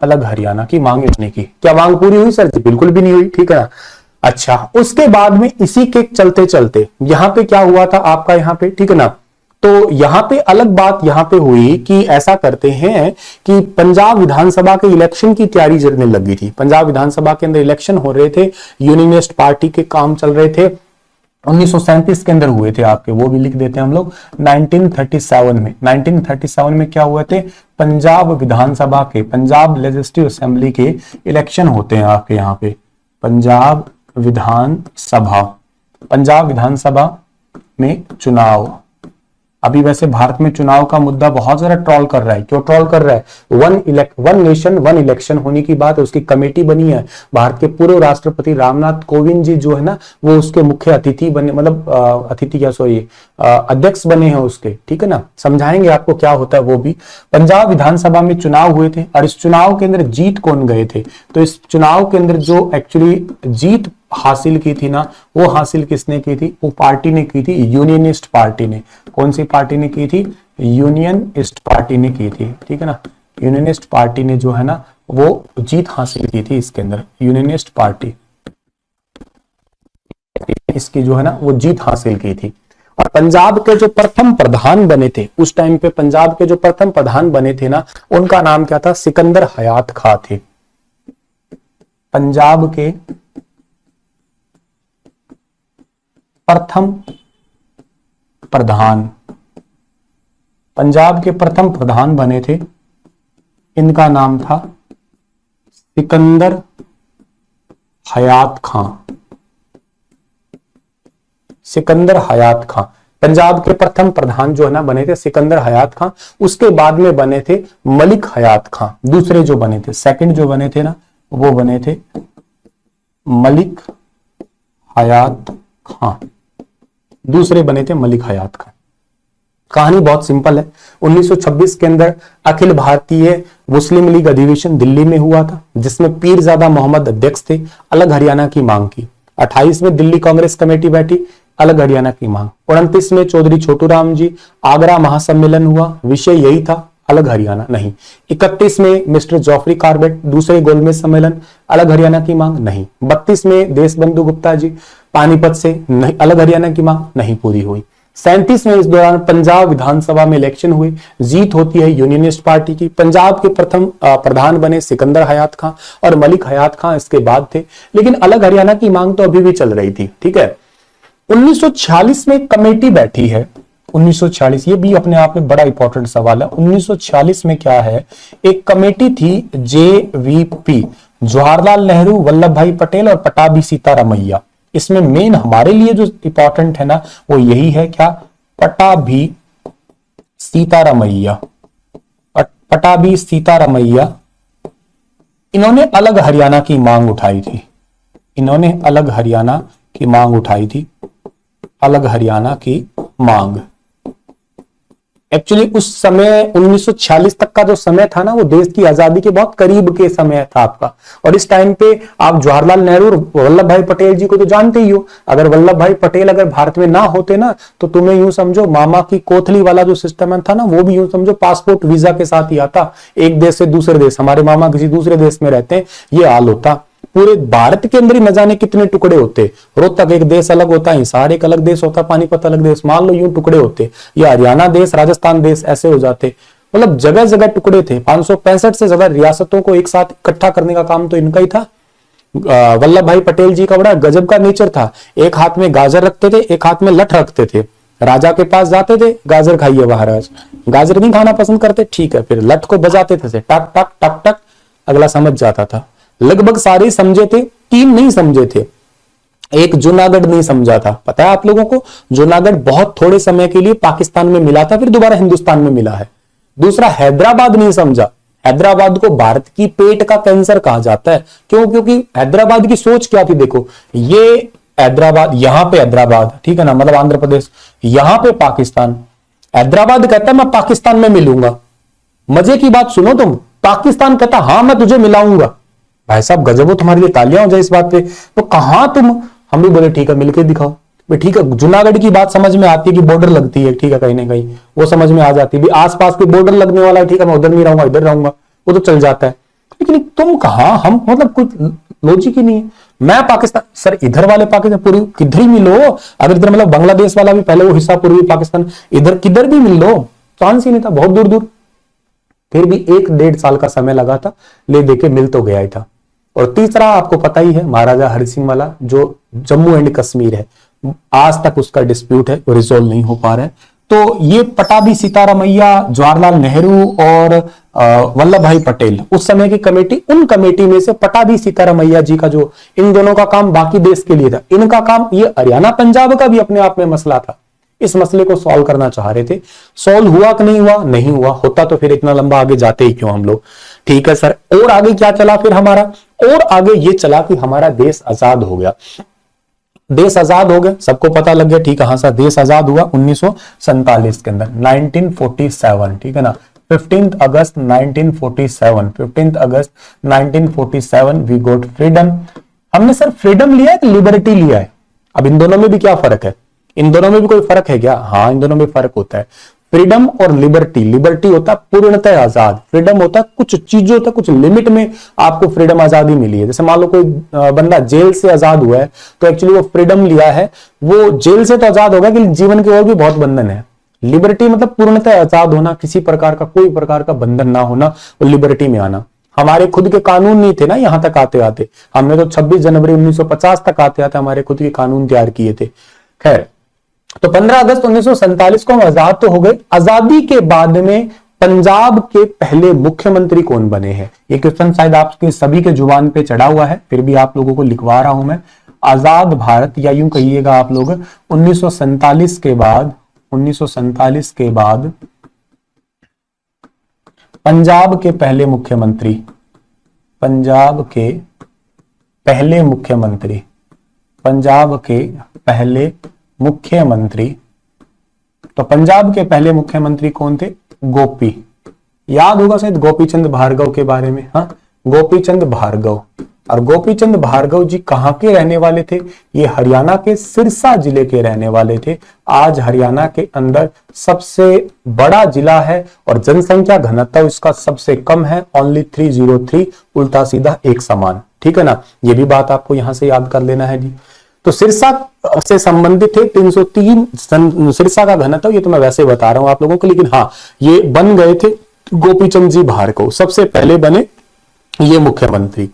[SPEAKER 1] अलग हरियाणा की मांग इन्होंने की। क्या मांग पूरी हुई सर जी? बिल्कुल भी नहीं हुई, ठीक है ना। अच्छा, उसके बाद में इसी के चलते चलते यहां पे क्या हुआ था आपका, यहां पे, ठीक है ना, तो यहां पे अलग बात यहां पे हुई कि ऐसा करते हैं कि पंजाब विधानसभा के इलेक्शन की तैयारी चलने लगी थी। पंजाब विधानसभा के अंदर इलेक्शन हो रहे थे, यूनियनिस्ट पार्टी के काम चल रहे थे, 1937 के अंदर हुए थे आपके, वो भी लिख देते हैं हम लोग। 1937 में क्या हुए थे, पंजाब विधानसभा के, पंजाब लेजिस्लेटिव असेंबली के इलेक्शन होते हैं आपके यहाँ पे, पंजाब विधानसभा में चुनाव। अभी वैसे भारत में चुनाव का मुद्दा बहुत ज्यादा ट्रोल कर रहा है। क्यों ट्रोल कर रहा है? वन नेशन वन इलेक्शन होने की बात है, उसकी कमेटी बनी है। भारत के पूर्व राष्ट्रपति रामनाथ कोविंद जी जो है ना, वो उसके मुख्य अतिथि बने, मतलब अध्यक्ष बने हैं उसके, ठीक है ना। समझाएंगे आपको क्या होता है वो भी। पंजाब विधानसभा में चुनाव हुए थे और इस चुनाव के अंदर जीत कौन गए थे, तो इस चुनाव के अंदर जो एक्चुअली जीत हासिल की थी ना, वो हासिल किसने की थी, वो पार्टी ने की थी, यूनियनिस्ट पार्टी ने। कौन सी पार्टी ने की थी? यूनियनिस्ट पार्टी ने की थी, ठीक है ना। यूनियनिस्ट पार्टी ने जो है ना वो जीत हासिल की थी इसके अंदर, यूनियनिस्ट पार्टी इसकी जो है ना वो जीत हासिल की थी। और पंजाब के जो प्रथम प्रधान बने थे उस टाइम पे, पंजाब के जो प्रथम प्रधान बने थे ना, उनका नाम क्या था? सिकंदर हयात खां थे। पंजाब के प्रथम प्रधान, पंजाब के प्रथम प्रधान बने थे, इनका नाम था सिकंदर हयात खां। सिकंदर हयात खां पंजाब के प्रथम प्रधान जो है ना बने थे, सिकंदर हयात खां। उसके बाद में बने थे मलिक हयात खां। दूसरे जो बने थे, सेकंड जो बने थे ना, वो बने थे मलिक हयात खां। दूसरे बने थे मलिक हयात खां। कहानी बहुत सिंपल है। 1926 के अंदर अखिल भारतीय मुस्लिम लीग अधिवेशन दिल्ली में हुआ था, जिसमें पीरजादा मोहम्मद अध्यक्ष थे। अलग हरियाणा की मांग की। 28 में दिल्ली कांग्रेस कमेटी बैठी, अलग हरियाणा की मांग। 29 में चौधरी छोटू राम जी, आगरा महासम्मेलन हुआ, विषय यही था, अलग हरियाणा नहीं। 31 में मिस्टर जॉफरी कार्बेट, दूसरे गोलमेज सम्मेलन, अलग हरियाणा की मांग नहीं। 32 में देश बंधु गुप्ता जी, पानीपत से नहीं, अलग हरियाणा की मांग नहीं पूरी हुई। 37 में इस दौरान पंजाब विधानसभा में इलेक्शन हुए, जीत होती है यूनियनिस्ट पार्टी की। पंजाब के प्रथम प्रधान बने सिकंदर हयात खां और मलिक हयात खां इसके बाद थे। लेकिन अलग हरियाणा की मांग तो अभी भी चल रही थी, ठीक है। 1946 में कमेटी बैठी है। 1946, ये भी अपने आप में बड़ा इंपॉर्टेंट सवाल है। 1946 में क्या है, एक कमेटी थी JVP, जवाहरलाल नेहरू, वल्लभ भाई पटेल और पटाभी सीतारामैया। इसमें मेन हमारे लिए जो इंपॉर्टेंट है ना वो यही है, क्या? पटाभी सीतारामैया। पटाभी सीतारामैया, इन्होंने अलग हरियाणा की मांग उठाई थी। इन्होंने अलग हरियाणा की मांग उठाई थी, अलग हरियाणा की मांग। एक्चुअली उस समय 1946 तक का जो समय था ना, वो देश की आजादी के बहुत करीब के समय था आपका। और इस टाइम पे आप जवाहरलाल नेहरू और वल्लभ भाई पटेल जी को तो जानते ही हो। अगर वल्लभ भाई पटेल अगर भारत में ना होते ना, तो तुम्हें यूं समझो मामा की कोथली वाला जो सिस्टम था ना, वो भी यूं समझो पासपोर्ट वीजा के साथ ही आता। एक देश से दूसरे देश, हमारे मामा किसी दूसरे देश में रहते हैं, ये हाल होता। पूरे भारत के अंदर ही न जाने कितने टुकड़े होते। रोहतक एक देश अलग होता है, हिसार एक अलग देश होता, पानीपत अलग देश, मान लो यूं टुकड़े होते। ये हरियाणा देश, राजस्थान देश ऐसे हो जाते। मतलब जगह जगह टुकड़े थे। 565 से ज्यादा रियासतों को एक साथ इकट्ठा करने का काम तो इनका ही था। वल्लभ भाई पटेल जी का बड़ा गजब का नेचर था। एक हाथ में गाजर रखते थे, एक हाथ में लठ रखते थे। राजा के पास जाते थे, गाजर खाइए महाराज। गाजर नहीं खाना पसंद करते, ठीक है, फिर लठ को बजाते थे, टक टक टक टक, अगला समझ जाता था। लगभग सारे समझे थे, 3 नहीं समझे थे। एक जूनागढ़ नहीं समझा था। पता है आप लोगों को, जूनागढ़ बहुत थोड़े समय के लिए पाकिस्तान में मिला था, फिर दोबारा हिंदुस्तान में मिला है। दूसरा हैदराबाद नहीं समझा। हैदराबाद को भारत की पेट का कैंसर कहा जाता है। क्यों? क्योंकि हैदराबाद की सोच क्या थी, देखो, ये हैदराबाद, यहां पे हैदराबाद, ठीक है ना, मतलब आंध्र प्रदेश, यहां पे पाकिस्तान। हैदराबाद कहता है मैं पाकिस्तान में मिलूंगा। मजे की बात सुनो तुम, पाकिस्तान कहता हाँ मैं तुझे मिलाऊंगा। भाई साहब गजब हो, तुम्हारे लिए तालियां हो जाए इस बात पे। तो कहां तुम, हम भी बोले ठीक है मिलके दिखाओ भाई। ठीक है, जूनागढ़ की बात समझ में आती है कि बॉर्डर लगती है, ठीक है, कहीं ना कहीं वो समझ में आ जाती है भी आसपास के बॉर्डर लगने वाला है, ठीक है मैं उधर नहीं रहूंगा इधर रहूंगा, वो तो चल जाता है। लेकिन तुम कहां, हम मतलब कुछ लॉजिक ही नहीं है। मैं पाकिस्तान सर, इधर वाले पाकिस्तान पूर्वी किधर ही मिलो, अगर इधर मतलब बांग्लादेश वाला भी पहले वो हिस्सा पूर्वी पाकिस्तान, इधर किधर भी मिल लो, चांस ही नहीं था, बहुत दूर दूर। फिर भी 1-1.5 साल का समय लगा था, ले देके मिल तो गया ही था। और तीसरा आपको पता ही है महाराजा हरि सिंह वाला, जो जम्मू एंड कश्मीर है, आज तक उसका डिस्प्यूट है, रिजोल्व नहीं हो पा रहा है। तो ये पटाभी सीतारामैया, जवाहरलाल नेहरू और वल्लभ भाई पटेल उस समय की कमेटी, उन कमेटी में से पटाभी सीतारामैया जी का जो, इन दोनों का काम बाकी देश के लिए था, इनका काम ये हरियाणा पंजाब का भी अपने आप में मसला था, इस मसले को सॉल्व करना चाह रहे थे। सॉल्व हुआ कि नहीं हुआ? नहीं हुआ, होता तो फिर इतना लंबा आगे जाते ही क्यों हम लोग। ठीक है सर, और आगे क्या चला फिर हमारा? और आगे ये चला कि हमारा देश आजाद हो गया। देश आजाद हो गया, सबको पता लग गया, ठीक है हाँ सर, देश आजाद हुआ 1947 के अंदर, 1947, ठीक है ना, 15 अगस्त 1947, 15 अगस्त 1947 वी गॉट फ्रीडम। हमने सर फ्रीडम लिया है कि लिबर्टी लिया है? अब इन दोनों में भी क्या फर्क है? इन दोनों में भी कोई फर्क है क्या? हाँ, इन दोनों में फर्क होता है। फ्रीडम और लिबर्टी, लिबर्टी होता है पूर्णतः आजाद, फ्रीडम होता है कुछ चीजों तक, कुछ लिमिट में आपको फ्रीडम आजादी मिली है। जैसे मान लो कोई बंदा जेल से आजाद हुआ है, तो एक्चुअली वो फ्रीडम लिया है, वो जेल से तो आजाद होगा कि जीवन के और भी बहुत बंधन है। लिबर्टी मतलब पूर्णतः आजाद होना, किसी प्रकार का कोई प्रकार का बंधन ना होना, वो लिबर्टी में आना। हमारे खुद के कानून नहीं थे ना यहां तक आते आते, हमने तो 26 जनवरी 1950 तक आते आते हमारे खुद के कानून तैयार किए थे। खैर, तो 15 अगस्त 1947 को हम आजाद तो हो गए। आजादी के बाद में पंजाब के पहले मुख्यमंत्री कौन बने हैं? ये क्वेश्चन शायद आपके सभी के जुबान पे चढ़ा हुआ है, फिर भी आप लोगों को लिखवा रहा हूं मैं। आजाद भारत, या यूं कहिएगा आप लोग 1947 के बाद, 1947 के बाद पंजाब के पहले मुख्यमंत्री, पंजाब के पहले मुख्यमंत्री, पंजाब के पहले मुख्यमंत्री, तो पंजाब के पहले मुख्यमंत्री कौन थे? गोपी, याद होगा शायद गोपीचंद भार्गव के बारे में। हाँ, गोपीचंद भार्गव। और गोपीचंद भार्गव जी कहां के रहने वाले थे? ये हरियाणा के सिरसा जिले के रहने वाले थे। आज हरियाणा के अंदर सबसे बड़ा जिला है और जनसंख्या घनत्व इसका सबसे कम है, ओनली 303, उल्टा सीधा एक समान। ठीक है ना, ये भी बात आपको यहां से याद कर लेना है जी। तो सिरसा से संबंधित थे 303 सिरसा का घनत्व, ये तो मैं वैसे बता रहा हूं आप लोगों को, लेकिन हाँ ये बन गए थे गोपीचंद जी भार्गव, सबसे पहले बने ये मुख्यमंत्री।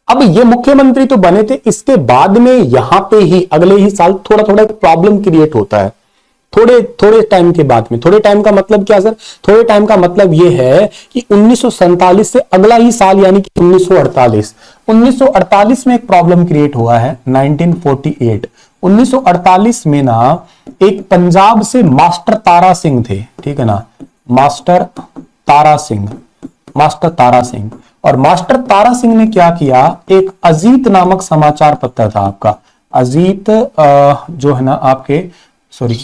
[SPEAKER 1] अब ये मुख्यमंत्री तो बने थे, इसके बाद में यहां पे ही अगले ही साल थोड़ा थोड़ा एक प्रॉब्लम क्रिएट होता है, थोड़े थोड़े टाइम के बाद में। थोड़े टाइम का मतलब क्या सर? थोड़े टाइम का मतलब ये है कि 1947 से अगला ही साल यानी कि 1948, 1948 में एक प्रॉब्लम क्रिएट हुआ है। 1948, 1948 में ना एक पंजाब से मास्टर तारा सिंह थे, ठीक है ना, मास्टर तारा सिंह, मास्टर तारा सिंह। और मास्टर तारा सिंह ने क्या किया, एक अजीत नामक समाचार पत्र था आपका, अजीत जो है ना आपके, सॉरी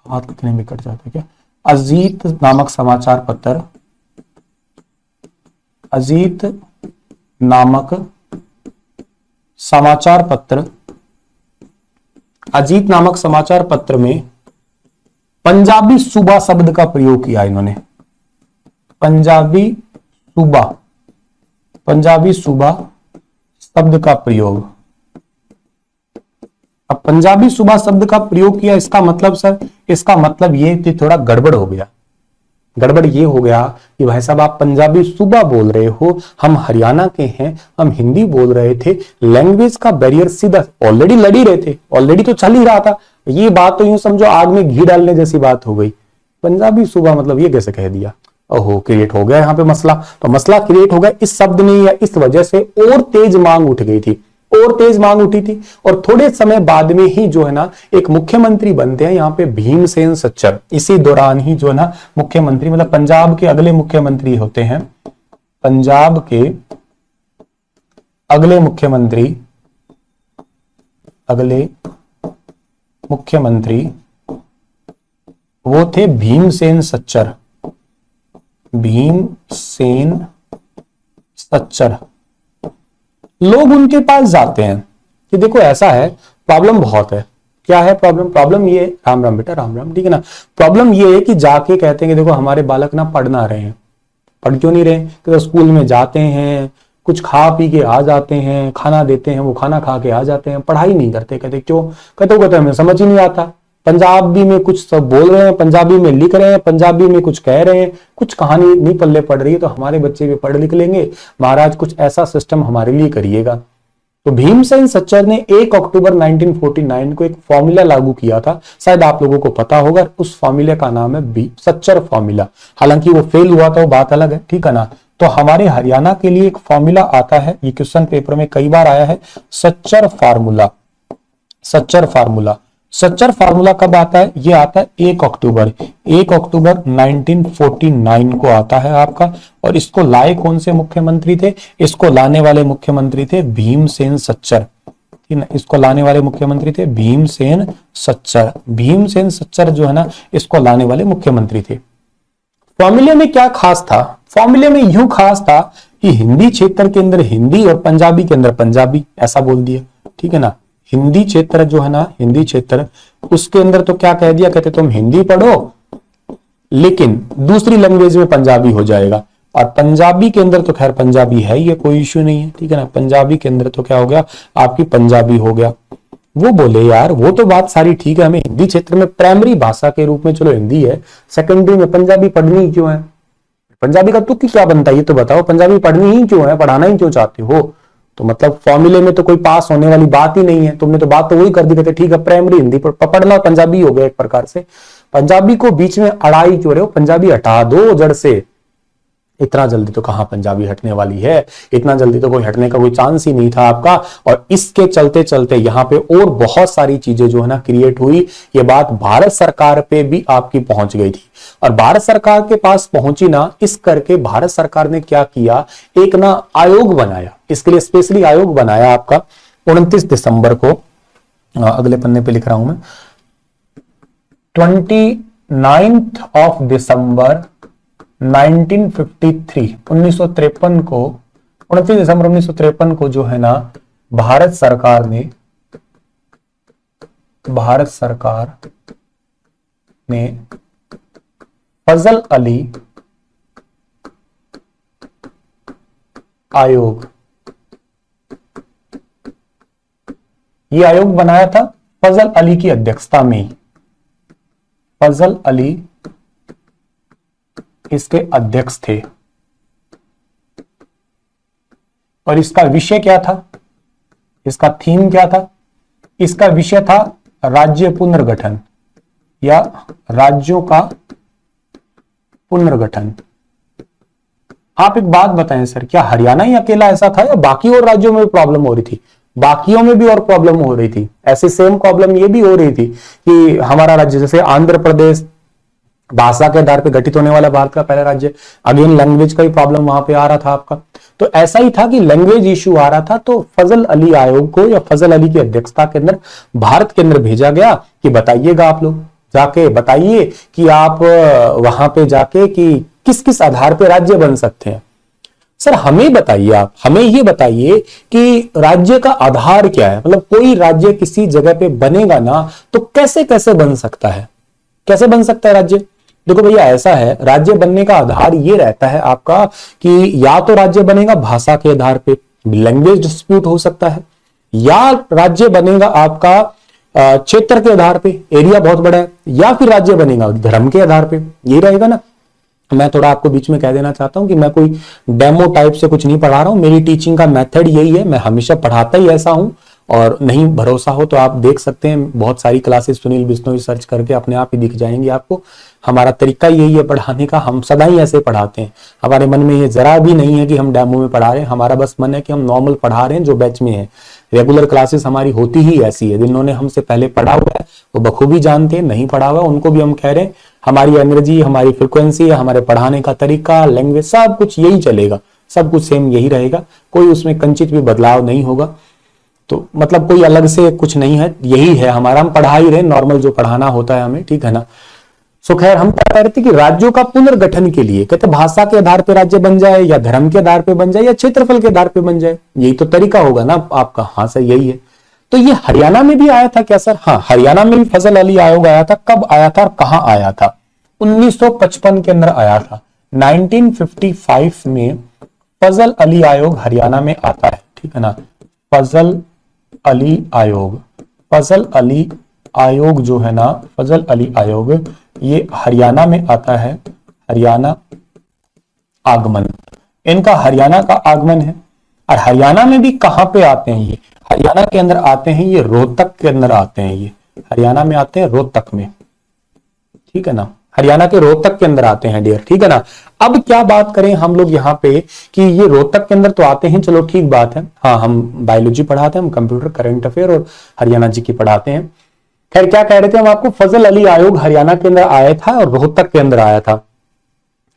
[SPEAKER 1] हाथ लिखने में कट जाता है क्या, अजीत नामक समाचार पत्र, अजीत नामक समाचार पत्र, अजीत नामक समाचार पत्र में पंजाबी सूबा शब्द का प्रयोग किया इन्होंने, पंजाबी सूबा, पंजाबी सूबा शब्द का प्रयोग। अब पंजाबी सूबा शब्द का प्रयोग किया, इसका मतलब सर, इसका मतलब ये कि थोड़ा गड़बड़ हो गया। गड़बड़ ये हो गया कि भाई साहब आप पंजाबी सूबा बोल रहे हो, हम हरियाणा के हैं, हम हिंदी बोल रहे थे, लैंग्वेज का बैरियर सीधा, ऑलरेडी लड़ ही रहे थे, ऑलरेडी तो चल ही रहा था। ये बात तो यूं समझो आग में घी डालने जैसी बात हो गई। पंजाबी सूबा मतलब ये कैसे कह दिया? ओहो, क्रिएट हो गया यहाँ पे मसला। तो मसला क्रिएट हो गया इस शब्द ने, या इस वजह से और तेज मांग उठ गई थी, और तेज मांग उठी थी। और थोड़े समय बाद में ही जो है ना एक मुख्यमंत्री बनते हैं यहाँ पे भीमसेन सच्चर। इसी दौरान ही जो है ना मुख्यमंत्री, मतलब पंजाब के अगले मुख्यमंत्री होते हैं, पंजाब के अगले मुख्यमंत्री, अगले मुख्यमंत्री वो थे भीमसेन सच्चर, भीमसेन सच्चर। लोग उनके पास जाते हैं कि देखो ऐसा है, प्रॉब्लम बहुत है। क्या है प्रॉब्लम? प्रॉब्लम ये, राम राम बेटा, राम राम, ठीक है ना। प्रॉब्लम ये है कि जाके कहते हैं कि देखो हमारे बालक ना पढ़ ना रहे हैं। पढ़ क्यों नहीं रहे? तो स्कूल में जाते हैं, कुछ खा पी के आ जाते हैं, खाना देते हैं, वो खाना खा के आ जाते हैं, पढ़ाई नहीं करते। कहते क्यों? कहते हमें समझ ही नहीं आता। पंजाबी में कुछ सब बोल रहे हैं, पंजाबी में लिख रहे हैं, पंजाबी में कुछ कह रहे हैं, कुछ कहानी नहीं पल्ले पड़ रही है, तो हमारे बच्चे भी पढ़ लिख लेंगे। महाराज कुछ ऐसा सिस्टम हमारे लिए करिएगा। तो भीमसेन सच्चर ने 1 अक्टूबर 1949 को एक फॉर्मूला लागू किया था, शायद आप लोगों को पता होगा। उस फॉर्मूले का नाम है सच्चर फॉर्मूला। हालांकि वो फेल हुआ था, वो बात अलग है, ठीक है ना। तो हमारे हरियाणा के लिए एक फॉर्मूला आता है, ये क्वेश्चन पेपर में कई बार आया है, Sachar formula. Sachar formula, Sachar formula कब आता है? ये आता है 1 अक्टूबर 1949 को आता है आपका। और इसको लाए कौन से मुख्यमंत्री थे? इसको लाने वाले मुख्यमंत्री थे भीमसेन सच्चर, ठीक है। इसको लाने वाले मुख्यमंत्री थे भीमसेन सच्चर। भीमसेन सच्चर जो है ना, इसको लाने वाले मुख्यमंत्री थे। फॉर्मूले में क्या खास था? फॉर्मूले में यूं खास था कि हिंदी क्षेत्र के अंदर हिंदी और पंजाबी के अंदर पंजाबी, ऐसा बोल दिया, ठीक है ना। हिंदी क्षेत्र जो है ना, हिंदी क्षेत्र, उसके अंदर तो क्या कह दिया? कहते तुम हिंदी पढ़ो लेकिन दूसरी लैंग्वेज में पंजाबी हो जाएगा। और पंजाबी के अंदर तो खैर पंजाबी है, ये कोई इश्यू नहीं है, ठीक है ना। पंजाबी के अंदर तो क्या हो गया? आपकी पंजाबी हो गया। वो बोले यार वो तो बात सारी ठीक है, हमें हिंदी क्षेत्र में प्राइमरी भाषा के रूप में चलो हिंदी है, सेकेंडरी में पंजाबी पढ़नी क्यों है? पंजाबी का तुक क्या बनता है ये तो बताओ, पंजाबी पढ़नी ही क्यों है, पढ़ाना ही क्यों चाहते हो? तो मतलब फॉर्मूले में तो कोई पास होने वाली बात ही नहीं है। तुमने तो बात तो वही कर दी, कहते ठीक है प्राइमरी हिंदी पढ़ना, पंजाबी हो गया एक प्रकार से। पंजाबी को बीच में अड़ाई क्यों रहे हो? पंजाबी हटा दो जड़ से। इतना जल्दी तो कहां पंजाबी हटने वाली है, इतना जल्दी तो कोई हटने का कोई चांस ही नहीं था आपका। और इसके चलते चलते यहां पे और बहुत सारी चीजें जो है ना क्रिएट हुई। ये बात भारत सरकार पे भी आपकी पहुंच गई थी, और भारत सरकार के पास पहुंची ना, इस करके भारत सरकार ने क्या किया, एक ना आयोग बनाया। इसके लिए स्पेशली आयोग बनाया आपका 29 दिसंबर को, अगले पन्ने पे लिख रहा हूं मैं, 29 ऑफ दिसंबर 1953, 1953 को, 29 दिसंबर 1953 को जो है ना भारत सरकार ने फजल अली आयोग, ये आयोग बनाया था फजल अली की अध्यक्षता में। फजल अली इसके अध्यक्ष थे। और इसका विषय क्या था? इसका थीम क्या था? इसका विषय था राज्य पुनर्गठन या राज्यों का पुनर्गठन। आप एक बात बताएं सर, क्या हरियाणा ही अकेला ऐसा था या बाकी और राज्यों में भी प्रॉब्लम हो रही थी? बाकियों में भी और प्रॉब्लम हो रही थी। ऐसी सेम प्रॉब्लम ये भी हो रही थी कि हमारा राज्य जैसे आंध्र प्रदेश भाषा के आधार पर गठित होने वाला भारत का पहला राज्य, अगेन लैंग्वेज का ही प्रॉब्लम वहां पे आ रहा था आपका। तो ऐसा ही था कि लैंग्वेज इश्यू आ रहा था, तो फजल अली आयोग को या फजल अली की अध्यक्षता के अंदर भारत के अंदर भेजा गया कि बताइएगा, आप लोग जाके बताइए कि आप वहां पे जाके कि किस किस आधार पे राज्य बन सकते हैं। सर हमें बताइए, आप हमें ये बताइए कि राज्य का आधार क्या है, मतलब कोई राज्य किसी जगह पे बनेगा ना तो कैसे कैसे बन सकता है, कैसे बन सकता है राज्य? देखो भैया ऐसा है, राज्य बनने का आधार ये रहता है आपका कि या तो राज्य बनेगा भाषा के आधार पे, लैंग्वेज डिस्प्यूट हो सकता है, या राज्य बनेगा आपका क्षेत्र के आधार पे, एरिया बहुत बड़ा है, या फिर राज्य बनेगा धर्म के आधार पे, ये रहेगा ना। मैं थोड़ा आपको बीच में कह देना चाहता हूं कि मैं कोई डेमो टाइप से कुछ नहीं पढ़ा रहा हूं, मेरी टीचिंग का मेथड यही है, मैं हमेशा पढ़ाता ही ऐसा हूं। और नहीं भरोसा हो तो आप देख सकते हैं, बहुत सारी क्लासेस सुनील बिश्नोई सर्च करके अपने आप ही दिख जाएंगी आपको। हमारा तरीका यही है पढ़ाने का, हम सदा ही ऐसे पढ़ाते हैं। हमारे मन में ये जरा भी नहीं है कि हम डेमो में पढ़ा रहे हैं, हमारा बस मन है कि हम नॉर्मल पढ़ा रहे हैं जो बैच में है। रेगुलर क्लासेस हमारी होती ही ऐसी है, जिन्होंने हमसे पहले पढ़ा हुआ है वो बखूबी जानते हैं, नहीं पढ़ा हुआ उनको भी हम कह रहे हैं हमारी एनर्जी, हमारी फ्रिक्वेंसी, हमारे पढ़ाने का तरीका, लैंग्वेज, सब कुछ यही चलेगा, सब कुछ सेम यही रहेगा, कोई उसमें कंचित भी बदलाव नहीं होगा। तो मतलब कोई अलग से कुछ नहीं है, यही है हमारा, हम पढ़ा ही रहे नॉर्मल जो पढ़ाना होता है हमें, ठीक है ना। सो खैर हम क्या कह रहे थे कि राज्यों का पुनर्गठन के लिए कहते भाषा के आधार पर राज्य बन जाए या धर्म के आधार पर बन जाए या क्षेत्रफल के आधार पर बन जाए, यही तो तरीका होगा ना आपका। हाँ सर यही है। तो ये हरियाणा में भी आया था क्या सर? हाँ हरियाणा में भी फजल अली आयोग आया था। कब आया था और कहां आया था? 1955 के अंदर आया था। 1955 में फजल अली आयोग हरियाणा में आता है, ठीक है ना। फजल अली आयोग, फजल अली आयोग जो है ना, फजल अली आयोग ये हरियाणा में आता है। हरियाणा आगमन, इनका हरियाणा का आगमन है। और हरियाणा में भी कहां पे आते हैं ये? हरियाणा के अंदर आते हैं ये रोहतक के अंदर आते हैं। ये हरियाणा में आते हैं रोहतक में, ठीक है ना। हरियाणा के रोहतक के अंदर आते हैं डियर, ठीक है ना। अब क्या बात करें हम लोग यहाँ पे कि ये रोहतक के अंदर तो आते हैं, चलो ठीक बात है। हाँ हम बायोलॉजी पढ़ाते हैं, हम कंप्यूटर करंट अफेयर और हरियाणा जी की पढ़ाते हैं। खैर क्या कह रहे थे हम आपको, फजल अली आयोग हरियाणा के अंदर आया था और रोहतक के अंदर आया था।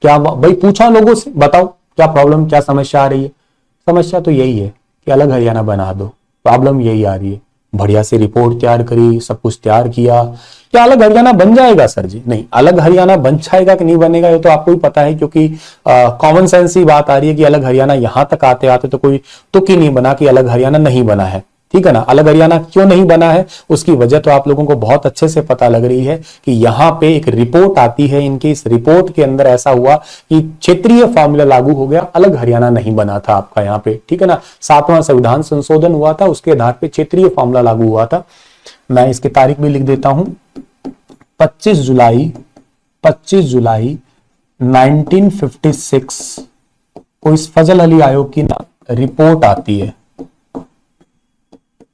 [SPEAKER 1] क्या भाई पूछा लोगों से, बताओ क्या प्रॉब्लम, क्या समस्या आ रही है? समस्या तो यही है कि अलग हरियाणा बना दो, प्रॉब्लम यही आ रही है। बढ़िया से रिपोर्ट तैयार करी, सब कुछ तैयार किया, क्या अलग हरियाणा बन जाएगा सर जी? नहीं, अलग हरियाणा बन जाएगा कि नहीं बनेगा ये तो आपको ही पता है, क्योंकि कॉमन सेंस ही बात आ रही है कि अलग हरियाणा यहां तक आते आते तो कोई तुक ही नहीं बना कि अलग हरियाणा नहीं बना है, ठीक है ना। अलग हरियाणा क्यों नहीं बना है उसकी वजह तो आप लोगों को बहुत अच्छे से पता लग रही है कि यहाँ पे एक रिपोर्ट आती है इनकी। इस रिपोर्ट के अंदर ऐसा हुआ कि क्षेत्रीय फॉर्मूला लागू हो गया, अलग हरियाणा नहीं बना था आपका यहाँ पे, ठीक है ना। 7वां संविधान संशोधन हुआ था, उसके आधार पे क्षेत्रीय फॉर्मूला लागू हुआ था। मैं इसकी तारीख भी लिख देता हूं, 25 जुलाई 1956 को इस फजल अली आयोग की ना रिपोर्ट आती है।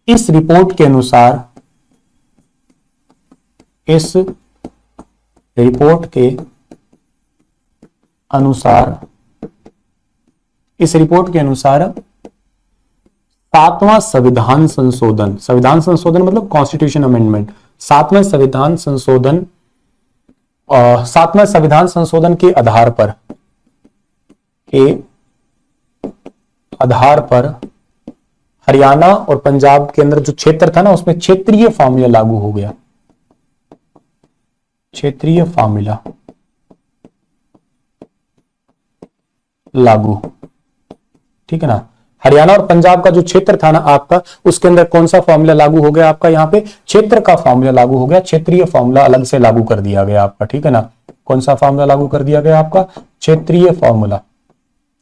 [SPEAKER 1] इस रिपोर्ट के अनुसार, इस रिपोर्ट के अनुसार, इस रिपोर्ट के अनुसार 7वां संविधान संशोधन, संविधान संशोधन मतलब कॉन्स्टिट्यूशन अमेंडमेंट, 7वें संविधान संशोधन, 7वें संविधान संशोधन के आधार पर हरियाणा और पंजाब के अंदर जो क्षेत्र था ना उसमें क्षेत्रीय फॉर्मूला लागू हो गया। क्षेत्रीय फॉर्मूला लागू, ठीक है ना। हरियाणा और पंजाब का जो क्षेत्र था ना आपका, उसके अंदर कौन सा फॉर्मूला लागू हो गया आपका? यहाँ पे क्षेत्र का फॉर्मूला लागू हो गया, क्षेत्रीय फॉर्मूला अलग से लागू कर दिया गया आपका, ठीक है ना। कौन सा फॉर्मूला लागू कर दिया गया आपका? क्षेत्रीय फॉर्मूला,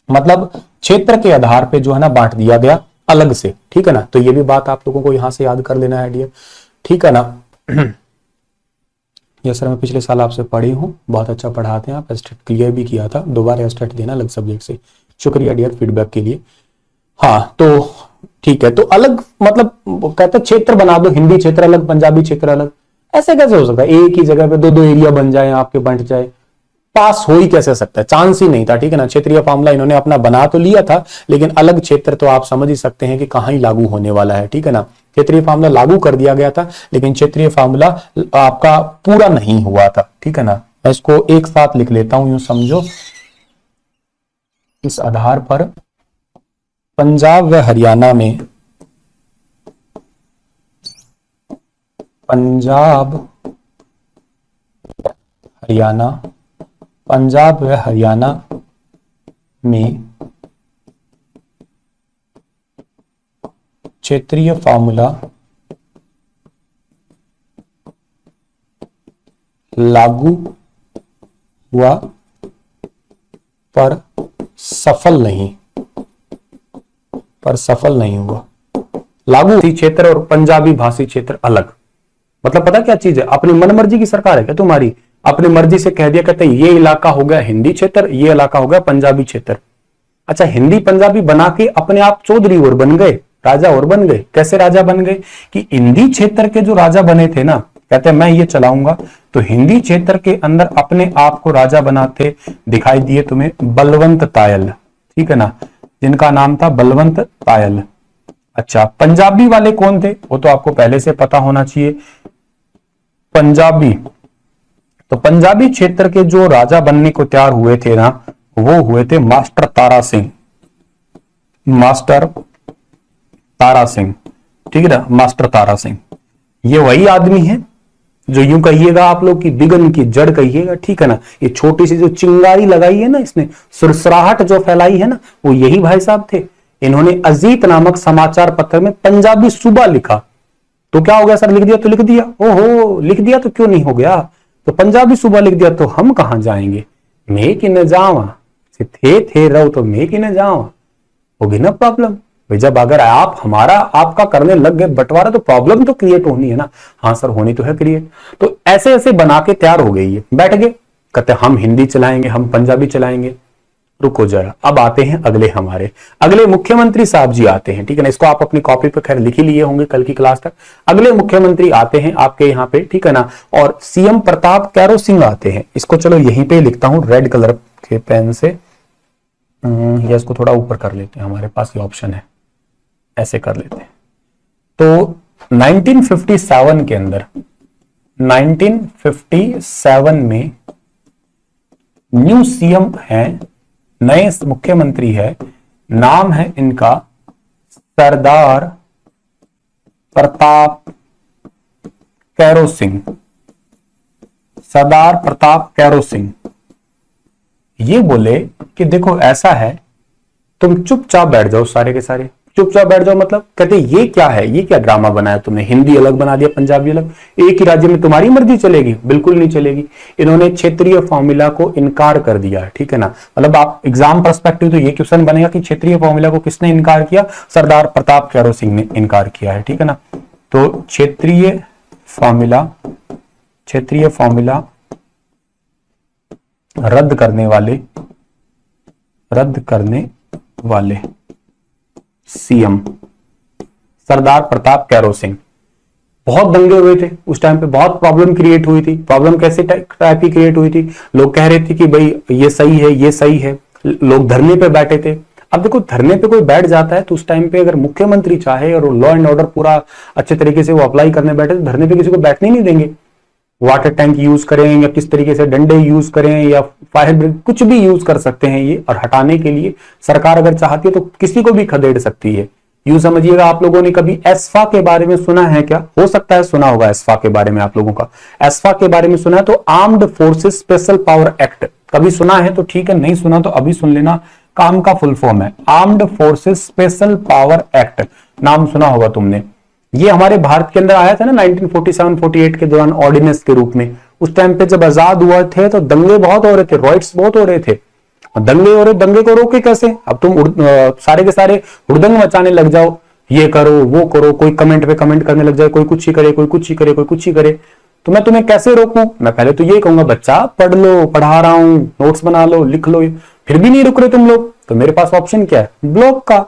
[SPEAKER 1] मतलब क्षेत्र के आधार पे जो है ना बांट दिया गया अलग से, ठीक है ना। तो ये भी बात आप लोगों को यहां से याद कर लेना है डियर, ठीक है ना। ये सर मैं पिछले साल आपसे पढ़ी हूं, बहुत अच्छा पढ़ाते हैं आप, एस्टेट क्लियर भी किया था, दोबारा एस्टेट देना अलग सब्जेक्ट से। शुक्रिया डियर फीडबैक के लिए। हाँ तो ठीक है, तो अलग मतलब कहते हैं क्षेत्र बना दो, हिंदी क्षेत्र अलग, पंजाबी क्षेत्र अलग, ऐसे कैसे हो सकता है? एक ही जगह पे दो दो एरिया बन जाए आपके, बंट जाए, पास हो ही कैसे सकता है? चांस ही नहीं था, ठीक है ना। क्षेत्रीय फॉर्मूला इन्होंने अपना बना तो लिया था, लेकिन अलग क्षेत्र तो आप समझ ही सकते हैं कि कहां ही लागू होने वाला है, ठीक है ना। क्षेत्रीय फॉर्मूला लागू कर दिया गया था, लेकिन क्षेत्रीय फॉर्मूला आपका पूरा नहीं हुआ था, ठीक है ना। मैं इसको एक साथ लिख लेता हूं, यूं समझो। इस आधार पर पंजाब व हरियाणा में, पंजाब व हरियाणा में क्षेत्रीय फॉर्मूला लागू हुआ पर सफल नहीं हुआ। लागू क्षेत्र और पंजाबी भाषी क्षेत्र अलग, मतलब पता क्या चीज है? अपनी मनमर्जी की सरकार है क्या तुम्हारी? अपनी मर्जी से कह दिया, कहते ये इलाका हो गया हिंदी क्षेत्र, ये इलाका हो गया पंजाबी क्षेत्र। अच्छा, हिंदी पंजाबी बना के अपने आप चौधरी और बन गए, राजा और बन गए। कैसे राजा बन गए? कि हिंदी क्षेत्र के जो राजा बने थे ना, कहते मैं ये चलाऊंगा, तो हिंदी क्षेत्र के अंदर अपने आप को राजा बनाते दिखाई दिए तुम्हें बलवंत तायल, ठीक है ना, जिनका नाम था बलवंत तायल। अच्छा, पंजाबी वाले कौन थे? वो तो आपको पहले से पता होना चाहिए। पंजाबी, तो पंजाबी क्षेत्र के जो राजा बनने को तैयार हुए थे ना, वो हुए थे मास्टर तारा सिंह, मास्टर तारा सिंह, ठीक है ना, मास्टर तारा सिंह। ये वही आदमी है
[SPEAKER 2] जो यूं कहिएगा आप लोग की बिगन की जड़ कहिएगा, ठीक है ना। ये छोटी सी जो चिंगारी लगाई है ना, इसने सुरसराहट जो फैलाई है ना, वो यही भाई साहब थे। इन्होंने अजीत नामक समाचार पत्र में पंजाबी सूबा लिखा। तो क्या हो गया सर, लिख दिया तो लिख दिया, ओहो लिख दिया तो क्यों नहीं हो गया, तो पंजाबी सूबा लिख दिया तो हम कहां जाएंगे, मैं कि न जावा, थे रहो तो मैं कि न जावा, होगी ना प्रॉब्लम भाई। जब अगर आप हमारा आपका करने लग गए बंटवारा, तो प्रॉब्लम तो क्रिएट होनी है ना। हाँ सर होनी तो है क्रिएट। तो ऐसे ऐसे बना के तैयार हो गई है, बैठ गए कहते हम हिंदी चलाएंगे, हम पंजाबी चलाएंगे। रुको जरा, अब आते हैं हमारे अगले मुख्यमंत्री साहब जी आते हैं, ठीक है ना। इसको आप अपनी कॉपी पे खैर लिख ही लिए होंगे कल की क्लास तक। अगले मुख्यमंत्री आते हैं आपके यहाँ पे, ठीक है ना, और सीएम प्रताप कैरो सिंह आते हैं। इसको चलो यहीं पे लिखता हूं रेड कलर के पेन से, या इसको थोड़ा ऊपर कर लेते हैं, हमारे पास ये ऑप्शन है, ऐसे कर लेते हैं। तो 1957 के अंदर, 1957 में न्यू सीएम है, नए मुख्यमंत्री है, नाम है इनका सरदार प्रताप कैरो सिंह। सरदार प्रताप कैरो सिंह ये बोले कि देखो ऐसा है, तुम चुपचाप बैठ जाओ, सारे के सारे चुपचाप बैठ जाओ। मतलब कहते ये क्या है, ये क्या ड्रामा बनाया तुमने, हिंदी अलग बना दिया, पंजाबी अलग, एक ही राज्य में तुम्हारी मर्जी चलेगी, बिल्कुल नहीं चलेगी। इन्होंने क्षेत्रीय फॉर्मूला को इनकार कर दिया, ठीक है ना। मतलब आप एग्जाम पर्सपेक्टिव तो ये क्वेश्चन बनेगा कि क्षेत्रीय फॉर्मूला को किसने इनकार किया, सरदार प्रताप कैरो सिंह ने इनकार किया है, ठीक है ना। तो क्षेत्रीय फॉर्मूला रद्द करने वाले सीएम सरदार प्रताप कैरो सिंह। बहुत दंगे हुए थे उस टाइम पे, बहुत प्रॉब्लम क्रिएट हुई थी। प्रॉब्लम कैसे टाइप की क्रिएट हुई थी, लोग कह रहे थे कि भाई ये सही है, ये सही है, लोग धरने पे बैठे थे। अब देखो धरने पे कोई बैठ जाता है तो उस टाइम पे अगर मुख्यमंत्री चाहे और लॉ एंड ऑर्डर पूरा अच्छे तरीके से वो अप्लाई करने बैठे, तो धरने पे किसी को बैठने नहीं देंगे। वाटर टैंक यूज करें या किस तरीके से डंडे यूज करें या फायर ब्रिगेड, कुछ भी यूज कर सकते हैं ये, और हटाने के लिए सरकार अगर चाहती है तो किसी को भी खदेड़ सकती है। यूं समझिएगा, आप लोगों ने कभी एस्फा के बारे में सुना है क्या, हो सकता है सुना होगा एस्फा के बारे में आप लोगों का। एस्फा के बारे में सुना है तो armed forces special power act, कभी सुना है तो ठीक है, नहीं सुना तो अभी सुन लेना। काम का फुल फॉर्म है armed forces special power act, नाम सुना होगा तुमने। ये हमारे भारत के अंदर आया था ना 1947-48 के दौरान ऑर्डिनेंस के रूप में। उस टाइम पे जब आजाद हुए थे तो दंगे बहुत हो रहे थे, रॉयट्स बहुत हो रहे थे, दंगे हो रहे, दंगे को रोके कैसे। अब तुम सारे के सारे हुड़दंग मचाने लग जाओ, ये करो वो करो, कोई कमेंट पे कमेंट करने लग जाए, कोई कुछ ही करे, कोई कुछ ही करे, कोई कुछ ही करे, तो मैं तुम्हें कैसे रोकूं। मैं पहले तो ये कहूंगा बच्चा पढ़ लो, पढ़ा रहा हूं, नोट्स बना लो, लिख लो, फिर भी नहीं रुक रहे तुम लोग, तो मेरे पास ऑप्शन क्या है, ब्लॉक का।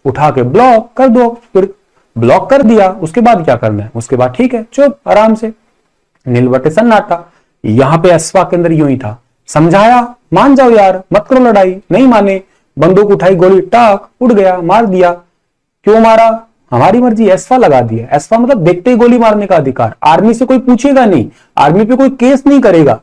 [SPEAKER 2] उठा के ब्लॉक कर दो, फिर ब्लॉक कर दिया, उसके बाद क्या करना है, उसके बाद ठीक है चुप आराम से, नीलवटे सन्नाटा। यहां पे एस्फा के अंदर यूं ही था, समझाया मान जाओ यार, मत करो लड़ाई, नहीं माने, बंदूक उठाई, गोली टाक, उड़ गया, मार दिया। क्यों मारा, हमारी मर्जी, एस्फा लगा दिया। एस्फा मतलब देखते ही गोली मारने का अधिकार, आर्मी से कोई पूछेगा नहीं, आर्मी पे कोई केस नहीं करेगा।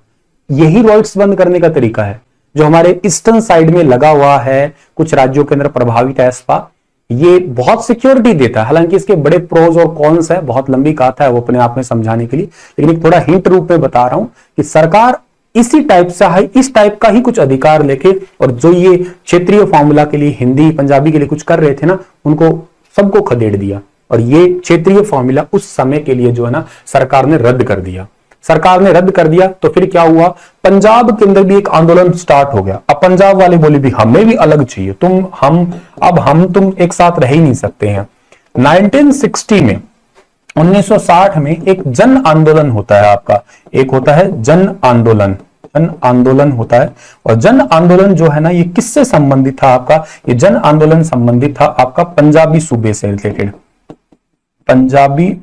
[SPEAKER 2] यही रॉयट्स बंद करने का तरीका है जो हमारे ईस्टर्न साइड में लगा हुआ है, कुछ राज्यों के अंदर प्रभावित है एस्फा। ये बहुत सिक्योरिटी देता है, हालांकि इसके बड़े प्रोज और कॉन्स है, बहुत लंबी गाथा है वो अपने आप में समझाने के लिए, लेकिन एक थोड़ा हिंट रूप में बता रहा हूं कि सरकार इसी टाइप से है, इस टाइप का ही कुछ अधिकार लेके, और जो ये क्षेत्रीय फॉर्मूला के लिए हिंदी पंजाबी के लिए कुछ कर रहे थे ना, उनको सबको खदेड़ दिया। और ये क्षेत्रीय फॉर्मूला उस समय के लिए जो है ना सरकार ने रद्द कर दिया। सरकार ने रद्द कर दिया तो फिर क्या हुआ, पंजाब के अंदर भी एक आंदोलन स्टार्ट हो गया। अब पंजाब वाले बोले भी हमें भी अलग चाहिए, तुम एक साथ रह ही नहीं सकते हैं। 1960 में 1960 में एक जन आंदोलन होता है आपका, एक होता है जन आंदोलन होता है। और जन आंदोलन जो है ना, ये किससे संबंधित था आपका, ये जन आंदोलन संबंधित था आपका पंजाबी सूबे से रिलेटेड, पंजाबी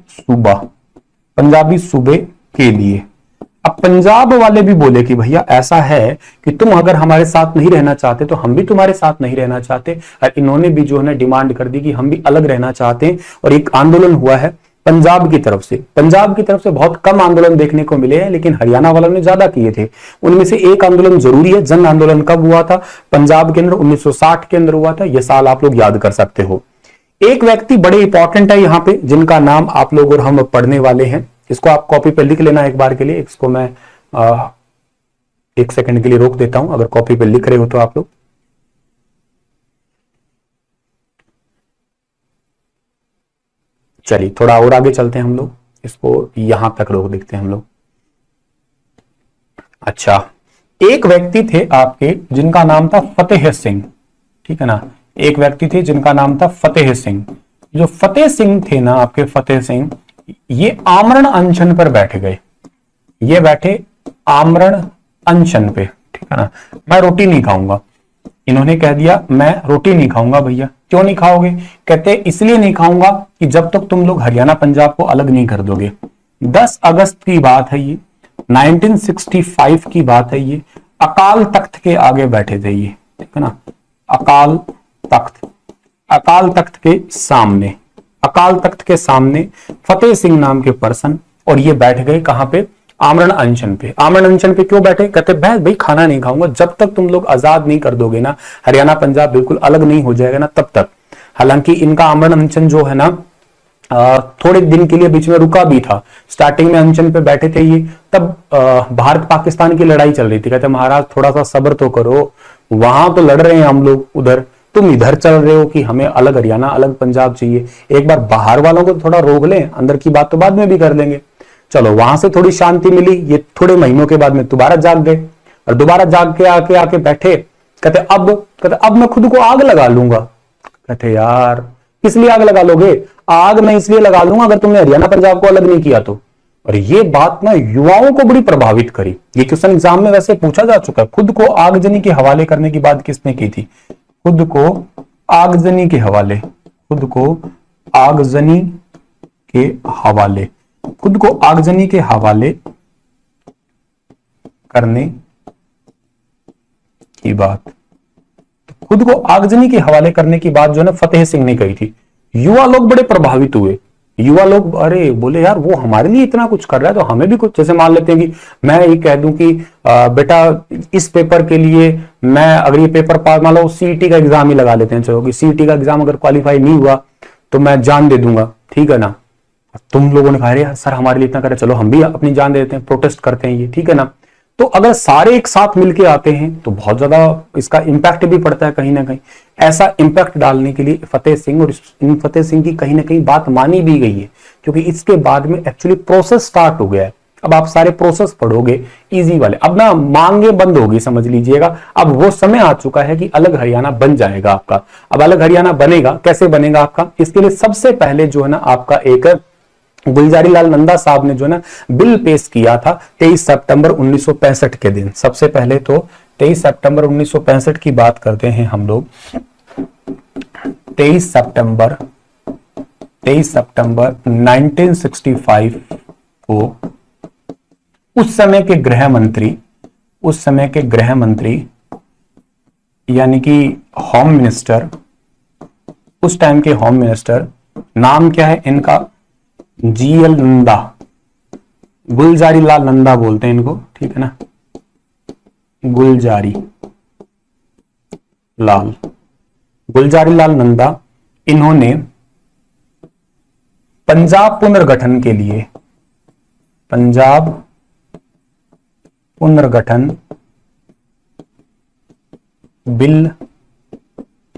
[SPEAKER 2] सूबे के लिए। अब पंजाब वाले भी बोले कि भैया ऐसा है कि तुम अगर हमारे साथ नहीं रहना चाहते तो हम भी तुम्हारे साथ नहीं रहना चाहते, और इन्होंने भी जो है ना डिमांड कर दी कि हम भी अलग रहना चाहते हैं। और एक आंदोलन हुआ है पंजाब की तरफ से। पंजाब की तरफ से बहुत कम आंदोलन देखने को मिले हैं, लेकिन हरियाणा वालों ने ज्यादा किए थे। उनमें से एक आंदोलन जरूरी है, जन आंदोलन कब हुआ था, पंजाब के अंदर 1960 के अंदर हुआ था। यह साल आप लोग याद कर सकते हो। एक व्यक्ति बड़े इंपॉर्टेंट है यहाँ पे, जिनका नाम आप लोग और हम पढ़ने वाले हैं, इसको आप कॉपी पे लिख लेना एक बार के लिए। इसको मैं 1 सेकंड के लिए रोक देता हूं, अगर कॉपी पे लिख रहे हो तो आप लोग। चलिए थोड़ा और आगे चलते हैं हम लोग, इसको यहां तक रोक देखते हैं हम लोग। अच्छा, एक व्यक्ति थे आपके जिनका नाम था फतेह सिंह, ठीक है ना। एक व्यक्ति थे जिनका नाम था फतेह सिंह। जो फतेह सिंह थे ना आपके, फतेह सिंह, ये आमरण अनशन पर बैठ गए। ये बैठे आमरण अनशन पे, ठीक है ना। मैं रोटी नहीं खाऊंगा, इन्होंने कह दिया मैं रोटी नहीं खाऊंगा। भैया क्यों नहीं खाओगे? कहते इसलिए नहीं खाऊंगा कि जब तक तुम लोग हरियाणा पंजाब को अलग नहीं कर दोगे। 10 अगस्त की बात है ये, 1965 की बात है ये। अकाल तख्त के आगे बैठे थे ये, ठीक है ना। अकाल तख्त के सामने, अकाल तख्त के सामने फतेह सिंह नाम के पर्सन, और ये बैठ गए कहां पे? आमरण अनशन पे। आमरण अनशन पे क्यों बैठे? कहते भाई खाना नहीं खाऊंगा जब तक तुम लोग आजाद नहीं कर दोगे ना, हरियाणा पंजाब बिल्कुल अलग नहीं हो जाएगा ना तब तक। हालांकि इनका आमरण अनशन जो है ना थोड़े दिन के लिए बीच में रुका भी था। स्टार्टिंग में अनशन पे बैठे थे ये, तब भारत पाकिस्तान की लड़ाई चल रही थी। कहते महाराज थोड़ा सा सब्र तो करो, वहां तो लड़ रहे हैं हम लोग, उधर तुम इधर चल रहे हो कि हमें अलग हरियाणा अलग पंजाब चाहिए। एक बार बाहर वालों को थोड़ा रोक लें, अंदर की बात तो बाद में भी कर लेंगे। चलो वहां से थोड़ी शांति मिली, ये थोड़े महीनों के बाद में दोबारा जाग गए, और दोबारा जाग के आके बैठे। कहते अब मैं खुद को आग लगा लूंगा। कहते यार किस लिए आग लगा लोगे? आग मैं इसलिए लगा लूंगा अगर तुमने हरियाणा पंजाब को अलग नहीं किया तो। और ये बात ना युवाओं को बड़ी प्रभावित करी। ये क्वेश्चन एग्जाम में वैसे पूछा जा चुका है। खुद को आगजनी के हवाले करने की बात किसने की थी? खुद को आगजनी के हवाले, खुद को आगजनी के हवाले, खुद को आगजनी के हवाले करने की बात, खुद को आगजनी के हवाले करने की बात जो है ना फतेह सिंह ने कही थी। युवा लोग बड़े प्रभावित हुए। युवा लोग अरे बोले यार वो हमारे लिए इतना कुछ कर रहा है तो हमें भी कुछ, जैसे मान लेते हैं कि मैं ये कह दूं कि बेटा इस पेपर के लिए मैं अगर ये पेपर पास, मान लो सीईटी का एग्जाम ही लगा लेते हैं, चलो कि सीईटी का एग्जाम अगर क्वालिफाई नहीं हुआ तो मैं जान दे दूंगा, ठीक है ना। तुम लोगों ने कहा यार सर हमारे लिए इतना करे, चलो हम भी अपनी जान दे देते हैं, प्रोटेस्ट करते हैं ये, ठीक है ना। तो अगर सारे एक साथ मिलके आते हैं तो बहुत ज्यादा इसका इंपैक्ट भी पड़ता है कहीं ना कहीं। ऐसा इंपैक्ट डालने के लिए फतेह सिंह और इन फतेह सिंह की कहीं ना कहीं बात मानी भी गई है, क्योंकि इसके बाद में एक्चुअली प्रोसेस स्टार्ट हो गया है। अब आप सारे प्रोसेस पढ़ोगे इजी वाले, अब ना मांगे बंद होगी, समझ लीजिएगा। अब वो समय आ चुका है कि अलग हरियाणा बन जाएगा आपका। अब अलग हरियाणा बनेगा, कैसे बनेगा आपका? इसके लिए सबसे पहले जो है ना आपका एक गुलजारी लाल नंदा साहब ने जो है ना बिल पेश किया था 23 सितंबर 1965 के दिन। सबसे पहले तो 23 सितंबर 1965 की बात करते हैं हम लोग। 23 सितंबर 1965 को उस समय के गृह मंत्री यानी कि होम मिनिस्टर, उस टाइम के होम मिनिस्टर, नाम क्या है इनका? जीएल नंदा, गुलजारी लाल नंदा बोलते हैं इनको, ठीक है ना, गुलजारी लाल नंदा। इन्होंने पंजाब पुनर्गठन के लिए, पंजाब पुनर्गठन बिल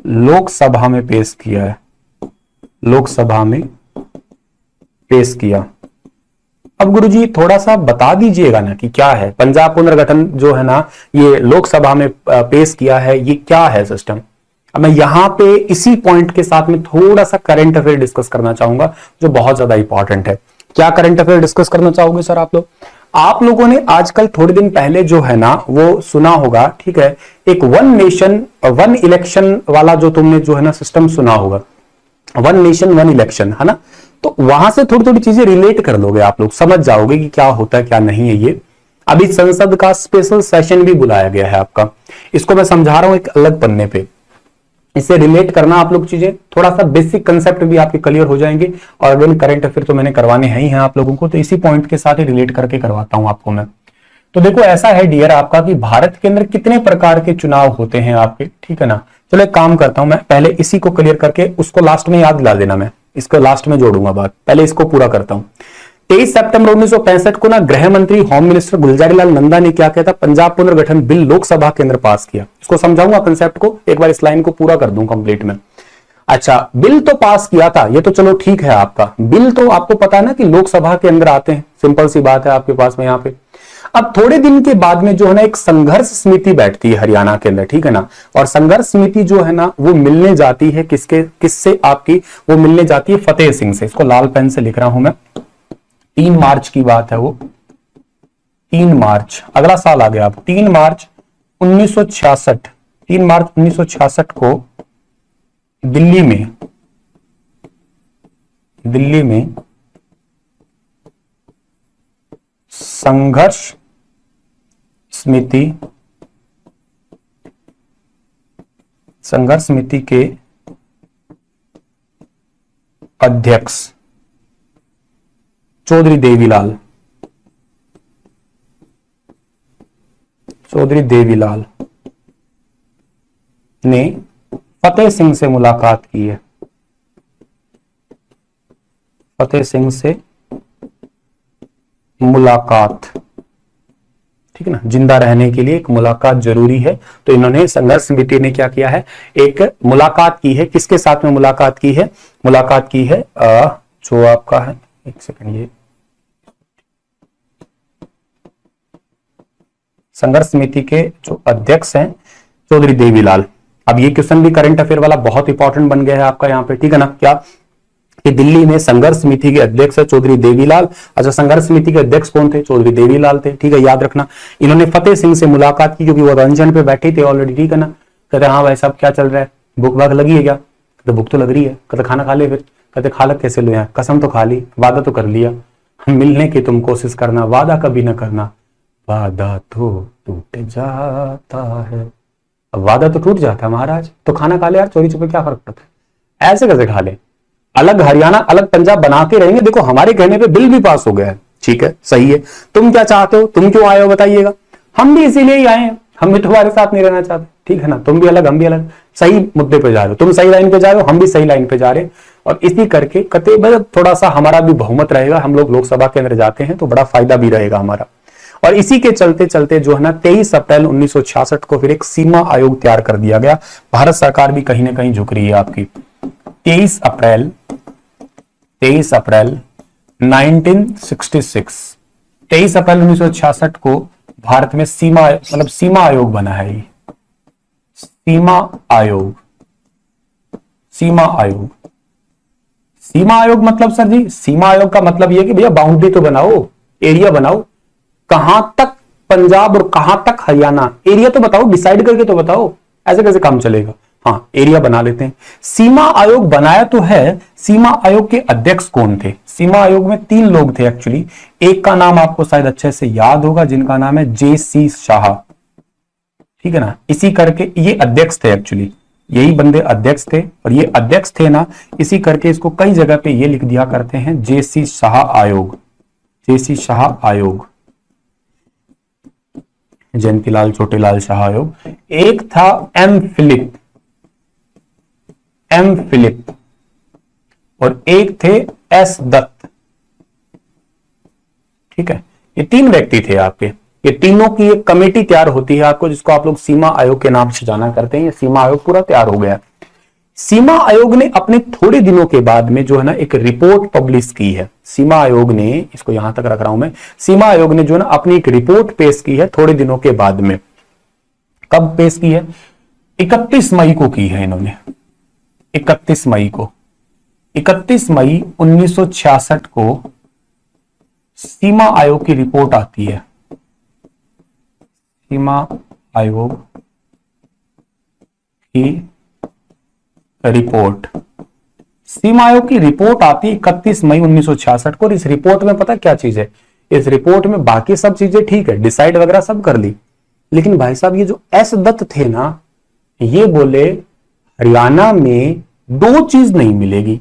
[SPEAKER 2] लोकसभा में पेश किया है, लोकसभा में पेश किया। अब गुरुजी थोड़ा सा बता दीजिएगा ना कि क्या है पंजाब पुनर्गठन जो है ना, ये लोकसभा में पेश किया है, ये क्या है सिस्टम? अब मैं यहां पे इसी पॉइंट के साथ में थोड़ा सा करंट अफेयर डिस्कस करना चाहूंगा जो बहुत ज्यादा इंपॉर्टेंट है। क्या करंट अफेयर डिस्कस करना चाहोगे सर आप लोग? आप लोगों ने आजकल थोड़े दिन पहले जो है ना वो सुना होगा, ठीक है, एक वन नेशन वन इलेक्शन वाला जो तुमने जो है ना सिस्टम सुना होगा, वन नेशन वन इलेक्शन, है ना। तो वहां से थोड़ी थोड़ी चीजें रिलेट कर लोगे आप लोग, समझ जाओगे कि क्या होता है क्या नहीं है ये। अभी संसद का स्पेशल सेशन भी बुलाया गया है आपका, इसको मैं समझा रहा हूं एक अलग पन्ने पे। इससे रिलेट करना आप लोग चीजें, थोड़ा सा बेसिक कंसेप्ट भी आपके क्लियर हो जाएंगे। और अगर करंट अफेयर तो मैंने करवाने ही हैं आप लोगों को, तो इसी पॉइंट के साथ ही रिलेट करके करवाता हूं आपको मैं। तो देखो ऐसा है डियर आपका कि भारत के अंदर कितने प्रकार के चुनाव होते हैं आपके, ठीक है ना। चलो एक काम करता हूं मैं, पहले इसी को क्लियर करके उसको लास्ट में याद दिला देना, मैं इसको लास्ट में जोड़ूंगा बात, पहले इसको पूरा करता हूं। 23 सितंबर 1965 को ना गृह मंत्री होम मिनिस्टर गुलजारीलाल नंदा ने क्या किया था, पंजाब पुनर्गठन बिल लोकसभा के अंदर पास किया। इसको समझाऊंगा कंसेप्ट को, एक बार इस लाइन को पूरा कर दूं कंप्लीट में। अच्छा, बिल तो पास किया था, ये तो चलो ठीक है आपका, बिल तो आपको पता है ना कि लोकसभा के अंदर आते हैं, सिंपल सी बात है आपके पास में यहाँ पे। अब थोड़े दिन के बाद में जो है ना एक संघर्ष समिति बैठती है हरियाणा के अंदर, ठीक है ना, और संघर्ष समिति जो है ना वो मिलने जाती है किससे आपकी, वो मिलने जाती है फतेह सिंह से। इसको लाल पेन से लिख रहा हूं मैं, 3 मार्च की बात है वो, 3 मार्च, अगला साल आ गया अब, 3 मार्च 1966, 3 मार्च 1966 को दिल्ली में संघर्ष समिति के अध्यक्ष चौधरी देवीलाल ने फतेह सिंह से मुलाकात की है, फतेह सिंह से मुलाकात, ठीक है ना, जिंदा रहने के लिए एक मुलाकात जरूरी है। तो इन्होंने संघर्ष समिति ने क्या किया है, एक मुलाकात की है, किसके साथ में मुलाकात की है, मुलाकात की है जो आपका है, एक सेकंड, ये संघर्ष समिति के जो अध्यक्ष हैं चौधरी देवीलाल। अब ये क्वेश्चन भी करंट अफेयर वाला बहुत इंपॉर्टेंट बन गया है आपका यहाँ पे, ठीक है ना, क्या कि दिल्ली में संघर्ष समिति के अध्यक्ष है चौधरी देवीलाल। अच्छा, संघर्ष समिति के अध्यक्ष कौन थे, चौधरी देवीलाल थे, ठीक है, याद रखना। इन्होंने फतेह सिंह से मुलाकात की क्योंकि वो अनशन पे बैठे थे ऑलरेडी, ठीक है ना। कहते हाँ भाई साहब क्या चल रहा है, भूख भाग लगी है क्या, कहते भूख तो लग रही है, कहते खाना खा ले, फिर कहते खालक कैसे लो, यहाँ कसम तो खा ली, वादा तो कर लिया, मिलने की तुम कोशिश करना, वादा कभी ना करना, वादा तो टूट जाता है। अब वादा तो टूट जाता है महाराज, तो खाना खा ले यार, चोरी छुपे क्या फर्क पड़ता है, ऐसे कैसे खा ले, अलग हरियाणा अलग पंजाब बनाते रहेंगे। देखो हमारे कहने पे बिल भी पास हो गया है, ठीक है, सही है, तुम क्या चाहते हो, तुम क्यों आए हो बताइएगा, हम भी इसीलिए ही आए हैं, हम भी तुम्हारे साथ नहीं रहना चाहते, ठीक है ना, तुम भी अलग हम भी अलग, सही मुद्दे पे जा रहे हो, तुम सही लाइन पे जा रहे हो, हम भी सही लाइन पे जा रहे हैं, और इसी करके कहते थोड़ा सा हमारा भी बहुमत रहेगा, हम लोग लोकसभा के अंदर जाते हैं तो बड़ा फायदा भी रहेगा हमारा। और इसी के चलते चलते जो है ना 23 अप्रैल 1966 को फिर एक सीमा आयोग तैयार कर दिया गया। भारत सरकार भी कहीं ना कहीं झुक रही है आपकी। 23 अप्रैल 1966, 23 अप्रैल 1966 को भारत में सीमा आयोग बना है। ये सीमा आयोग मतलब सर जी, सीमा आयोग का मतलब यह कि भैया बाउंड्री तो बनाओ, एरिया बनाओ, कहां तक पंजाब और कहां तक हरियाणा, एरिया तो बताओ, डिसाइड करके तो बताओ, ऐसे कैसे काम चलेगा। हाँ, एरिया बना लेते हैं। सीमा आयोग बनाया तो है, सीमा आयोग के अध्यक्ष कौन थे, सीमा आयोग में 3 लोग थे एक्चुअली। एक का नाम आपको शायद अच्छे से याद होगा, जिनका नाम है JC शाह, ठीक है ना, इसी करके ये अध्यक्ष थे एक्चुअली, यही बंदे अध्यक्ष थे, और ये अध्यक्ष थे ना, इसी करके इसको कई जगह पे ये लिख दिया करते हैं JC शाह आयोग, JC शाह आयोग, जयंतीलाल छोटेलाल शाह आयोग। एक था M फिलिप और एक थे S दत्त, ठीक है, ये 3 व्यक्ति थे आपके, ये तीनों की एक कमेटी तैयार होती है आपको, जिसको आप लोग सीमा आयोग के नाम से जाना करते हैं। ये सीमा आयोग पूरा तैयार हो गया। सीमा आयोग ने अपने थोड़े दिनों के बाद में जो है ना एक रिपोर्ट पब्लिश की है। सीमा आयोग ने, इसको यहां तक रख रहा हूं मैं, सीमा आयोग ने जो है ना अपनी एक रिपोर्ट पेश की है थोड़े दिनों के बाद में। कब पेश की है, 31 मई को की है इन्होंने, 31 मई को, 31 मई 1966 को सीमा आयोग की रिपोर्ट आती है। सीमा आयोग की रिपोर्ट, सीमा आयोग की रिपोर्ट आती है 31 मई 1966 को। और इस रिपोर्ट में पता क्या चीज है, इस रिपोर्ट में बाकी सब चीजें ठीक है, डिसाइड वगैरह सब कर ली, लेकिन भाई साहब ये जो S दत्त थे ना, ये बोले हरियाणा में 2 चीज नहीं मिलेगी।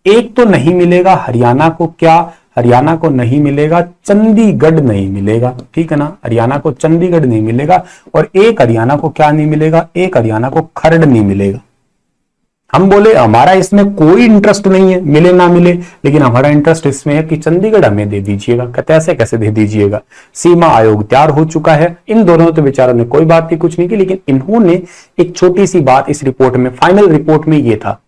[SPEAKER 2] एक तो नहीं मिलेगा हरियाणा को, क्या हरियाणा को नहीं मिलेगा चंडीगढ़ नहीं मिलेगा, ठीक है ना, हरियाणा को चंडीगढ़ नहीं मिलेगा, और एक हरियाणा को क्या नहीं मिलेगा, एक हरियाणा को खरड़ नहीं मिलेगा। हम बोले हमारा इसमें कोई इंटरेस्ट नहीं है, मिले ना मिले, लेकिन हमारा इंटरेस्ट इसमें है कि चंडीगढ़ हमें दे दीजिएगा। कहते ऐसे कैसे दे दीजिएगा, सीमा आयोग तैयार हो चुका है। इन दोनों तो बेचारों ने कोई बात ही कुछ नहीं की, लेकिन इन्होंने एक छोटी सी बात इस रिपोर्ट में, फाइनल रिपोर्ट में ये था।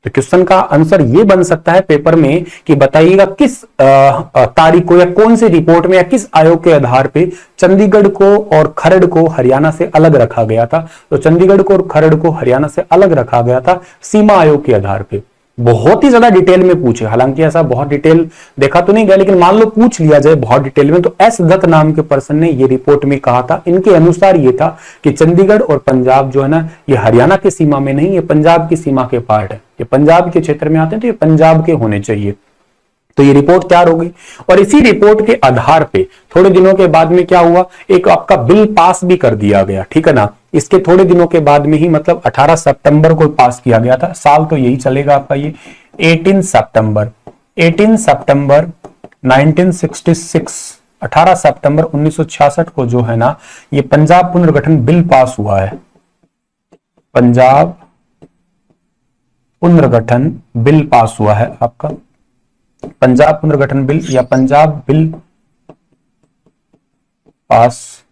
[SPEAKER 2] तो क्वेश्चन का आंसर ये बन सकता है पेपर में कि बताइएगा किस तारीख को या कौन सी रिपोर्ट में या किस आयोग के आधार पे चंडीगढ़ को और खरड़ को हरियाणा से अलग रखा गया था। तो चंडीगढ़ को और खरड़ को हरियाणा से अलग रखा गया था सीमा आयोग के आधार पे। बहुत ही ज्यादा डिटेल में पूछे, हालांकि ऐसा बहुत डिटेल देखा तो नहीं गया, लेकिन मान लो पूछ लिया जाए बहुत डिटेल में, तो एस दत्त नाम के पर्सन ने ये रिपोर्ट में कहा था। इनके अनुसार ये था कि चंडीगढ़ और पंजाब जो है ना, ये हरियाणा की सीमा में नहीं, ये पंजाब की सीमा के पार्ट है, ये पंजाब के क्षेत्र में आते हैं, तो ये पंजाब के होने चाहिए। तो ये रिपोर्ट तैयार हो गई और इसी रिपोर्ट के आधार पे थोड़े दिनों के बाद में क्या हुआ, एक आपका बिल पास भी कर दिया गया, ठीक है ना। इसके थोड़े दिनों के बाद में ही, मतलब 18 सितंबर को पास किया गया था। साल तो यही चलेगा आपका, ये 18 सितंबर 1966, 18 सितंबर 1966 को जो है ना, ये पंजाब पुनर्गठन बिल पास हुआ है। पंजाब पुनर्गठन बिल पास हुआ है आपका, पंजाब पुनर्गठन बिल या पंजाब बिल पास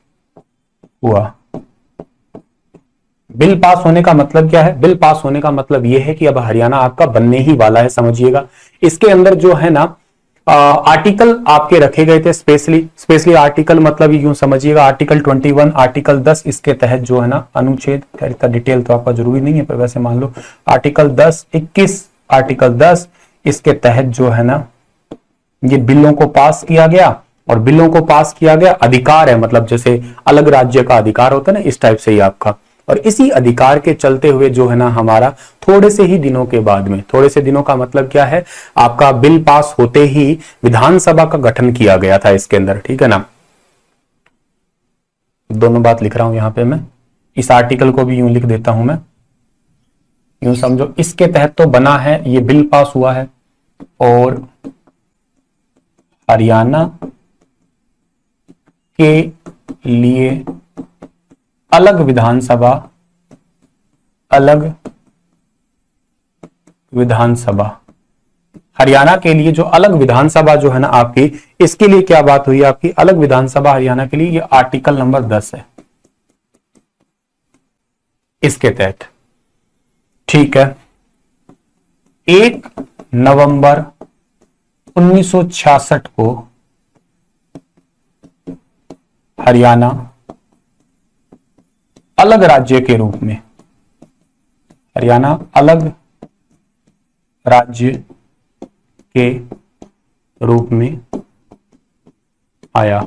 [SPEAKER 2] हुआ। बिल पास होने का मतलब क्या है, बिल पास होने का मतलब यह है कि अब हरियाणा आपका बनने ही वाला है, समझिएगा। इसके अंदर जो है ना आर्टिकल आपके रखे गए थे, स्पेशली आर्टिकल, मतलब यूं समझिएगा आर्टिकल 21, आर्टिकल 10, इसके तहत जो है ना अनुच्छेद, इतना डिटेल तो आपका जरूरी नहीं है, पर वैसे मान लो आर्टिकल 10, 21, आर्टिकल 10, इसके तहत जो है ना ये बिलों को पास किया गया। और बिलों को पास किया गया, अधिकार है, मतलब जैसे अलग राज्य का अधिकार होता है ना, इस टाइप से ही आपका। और इसी अधिकार के चलते हुए जो है ना हमारा थोड़े से ही दिनों के बाद में, थोड़े से दिनों का मतलब क्या है, आपका बिल पास होते ही विधानसभा का गठन किया गया था इसके अंदर, ठीक है ना। दोनों बात लिख रहा हूं यहां पे मैं, इस आर्टिकल को भी यूं लिख देता हूं मैं, यूं समझो इसके तहत तो बना है, ये बिल पास हुआ है। और हरियाणा के लिए अलग विधानसभा हरियाणा के लिए जो अलग विधानसभा जो है ना आपकी, इसके लिए क्या बात हुई आपकी, अलग विधानसभा हरियाणा के लिए, ये आर्टिकल नंबर 10 है इसके तहत, ठीक है। 1 नवंबर 1966 को हरियाणा अलग राज्य के रूप में, हरियाणा अलग राज्य के रूप में आया।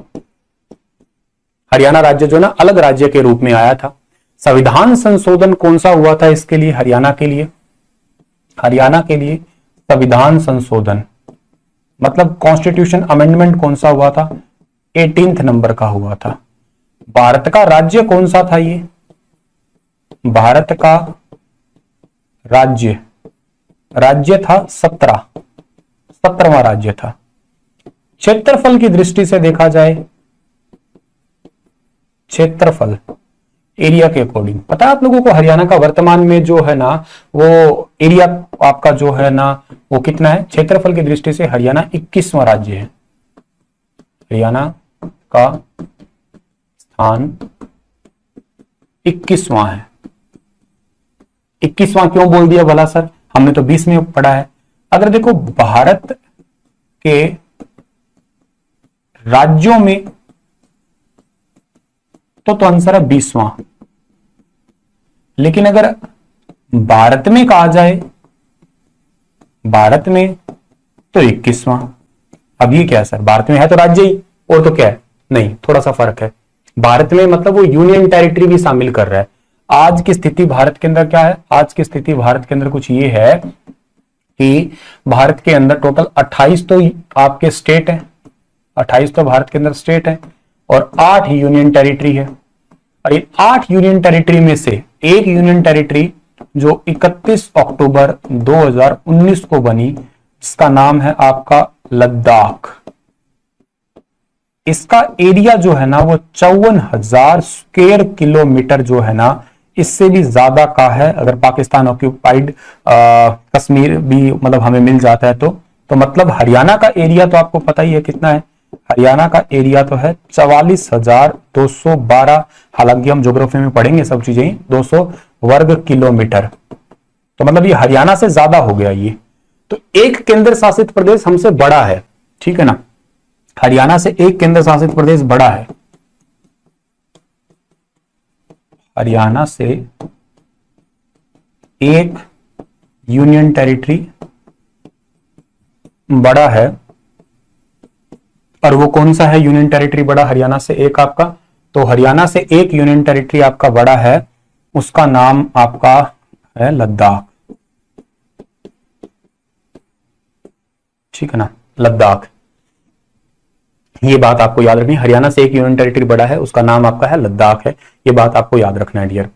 [SPEAKER 2] हरियाणा राज्य जो ना अलग राज्य के रूप में आया था। संविधान संशोधन कौन सा हुआ था इसके लिए, हरियाणा के लिए, हरियाणा के लिए संविधान संशोधन मतलब कॉन्स्टिट्यूशन अमेंडमेंट कौन सा हुआ था, 18 नंबर का हुआ था। भारत का राज्य कौन सा था, ये भारत का राज्य था 17वां राज्य था। क्षेत्रफल की दृष्टि से देखा जाए, क्षेत्रफल एरिया के अकॉर्डिंग, पता है आप लोगों को हरियाणा का वर्तमान में जो है ना वो एरिया आपका जो है ना वो कितना है, क्षेत्रफल की दृष्टि से हरियाणा 21वां राज्य है। हरियाणा का स्थान 21वां है। 21वां क्यों बोल दिया भला सर, हमने तो 20 में पढ़ा है। अगर देखो भारत के राज्यों में तो आंसर है 20वां, लेकिन अगर भारत में कहा जाए, भारत में तो 21वां। अब ये क्या है सर, भारत में है तो राज्य ही, और तो क्या है, नहीं, थोड़ा सा फर्क है। भारत में मतलब वो यूनियन टेरिटरी भी शामिल कर रहा है। आज की स्थिति भारत के अंदर क्या है, आज की स्थिति भारत के अंदर कुछ ये है कि भारत के अंदर टोटल 28 तो आपके स्टेट है, 28 तो भारत के अंदर स्टेट है और 8 यूनियन टेरिटरी है। और ये 8 यूनियन टेरिटरी में से एक यूनियन टेरिटरी जो 31 अक्टूबर 2019 को बनी, जिसका नाम है आपका लद्दाख। इसका एरिया जो है ना वो 54,000 स्क्वायर किलोमीटर जो है ना इससे भी ज्यादा का है। अगर पाकिस्तान ऑक्यूपाइड कश्मीर भी मतलब हमें मिल जाता है तो मतलब हरियाणा का एरिया तो आपको पता ही है कितना है। हरियाणा का एरिया तो है 44,212, हालांकि हम ज्योग्राफी में पढ़ेंगे सब चीजें, 200 वर्ग किलोमीटर। तो मतलब ये हरियाणा से ज्यादा हो गया ये। तो एक केंद्र शासित प्रदेश हमसे बड़ा है, ठीक है ना, हरियाणा से एक केंद्र शासित प्रदेश बड़ा है, हरियाणा से एक यूनियन टेरिटरी बड़ा है। और वो कौन सा है यूनियन टेरिटरी बड़ा हरियाणा से एक आपका? तो हरियाणा से एक यूनियन टेरिटरी आपका बड़ा है, उसका नाम आपका है लद्दाख, ठीक है ना, लद्दाख। ये बात आपको याद रखनी है, हरियाणा से एक यूनियन टेरिटरी बड़ा है, उसका नाम आपका है लद्दाख है। ये बात आपको याद रखना है डियर।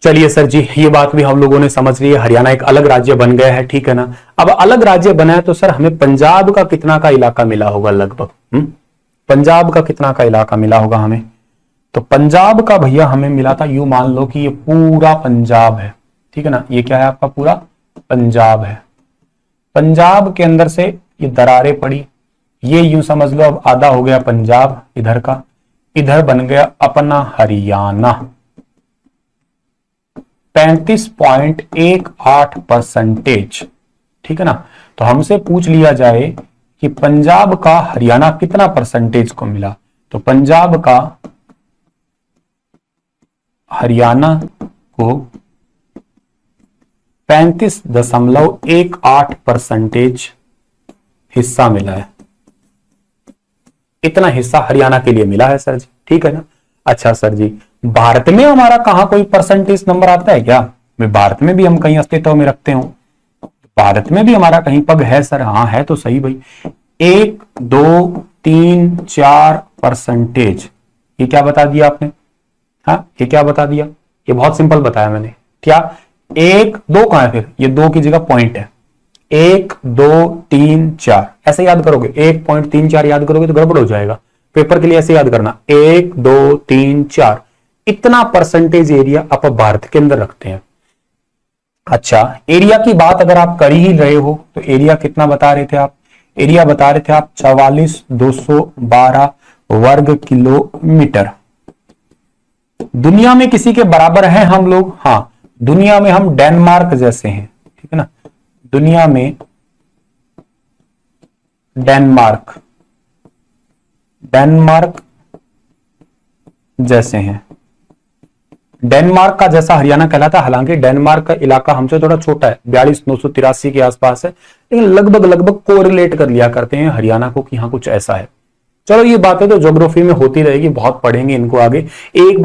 [SPEAKER 2] चलिए सर जी, ये बात भी हम लोगों ने समझ ली है, हरियाणा एक अलग राज्य बन गया है, ठीक है ना। अब अलग राज्य बना है तो सर हमें पंजाब का कितना का इलाका मिला होगा लगभग? पंजाब का कितना का इलाका मिला होगा हमें? तो पंजाब का भैया हमें मिला था, यूं मान लो कि ये पूरा पंजाब है, ठीक है ना, ये क्या है आपका पूरा पंजाब है। पंजाब के अंदर से ये दरारें पड़ी, ये यूं समझ लो अब आधा हो गया पंजाब इधर का, इधर बन गया अपना हरियाणा। 35.18%, ठीक है ना। तो हमसे पूछ लिया जाए कि पंजाब का हरियाणा कितना परसेंटेज को मिला, तो पंजाब का हरियाणा को 35.18% हिस्सा मिला है। इतना हिस्सा हरियाणा के लिए मिला है सर जी, ठीक है ना। अच्छा सर जी, भारत में हमारा कहां कोई परसेंटेज नंबर आता है क्या? भारत में भी हम कहीं अस्तित्व में रखते हो, भारत में भी हमारा कहीं पग है सर? हाँ है तो सही भाई, 1, 2, 3, 4%। ये क्या बता दिया आपने? हाँ ये क्या बता दिया? ये बहुत सिंपल बताया मैंने। क्या 1, 2 कहां है फिर? ये 2 की जगह पॉइंट है, 1, 2, 3, 4 ऐसे याद करोगे, 1.34 याद करोगे तो गड़बड़ हो जाएगा। पेपर के लिए ऐसे याद करना, 1, 2, 3, 4 इतना परसेंटेज एरिया आप भारत के अंदर रखते हैं। अच्छा, एरिया की बात अगर आप कर ही रहे हो तो एरिया कितना बता रहे थे आप? एरिया बता रहे थे आप 44,212 वर्ग किलोमीटर। दुनिया में किसी के बराबर हैं हम लोग? हाँ, दुनिया में हम डेनमार्क जैसे हैं, ठीक है ना, दुनिया में डेनमार्क जैसे हैं। डेनमार्क का जैसा हरियाणा कहलाता है, हालांकि डेनमार्क का इलाका हमसे थोड़ा छोटा है, 42,983 के आसपास है, लेकिन लगभग कोरिलेट कर लिया करते हैं हरियाणा को कि हाँ कुछ ऐसा है। चलो ये बातें तो ज्योग्राफी में होती रहेगी, बहुत पढ़ेंगे इनको आगे। एक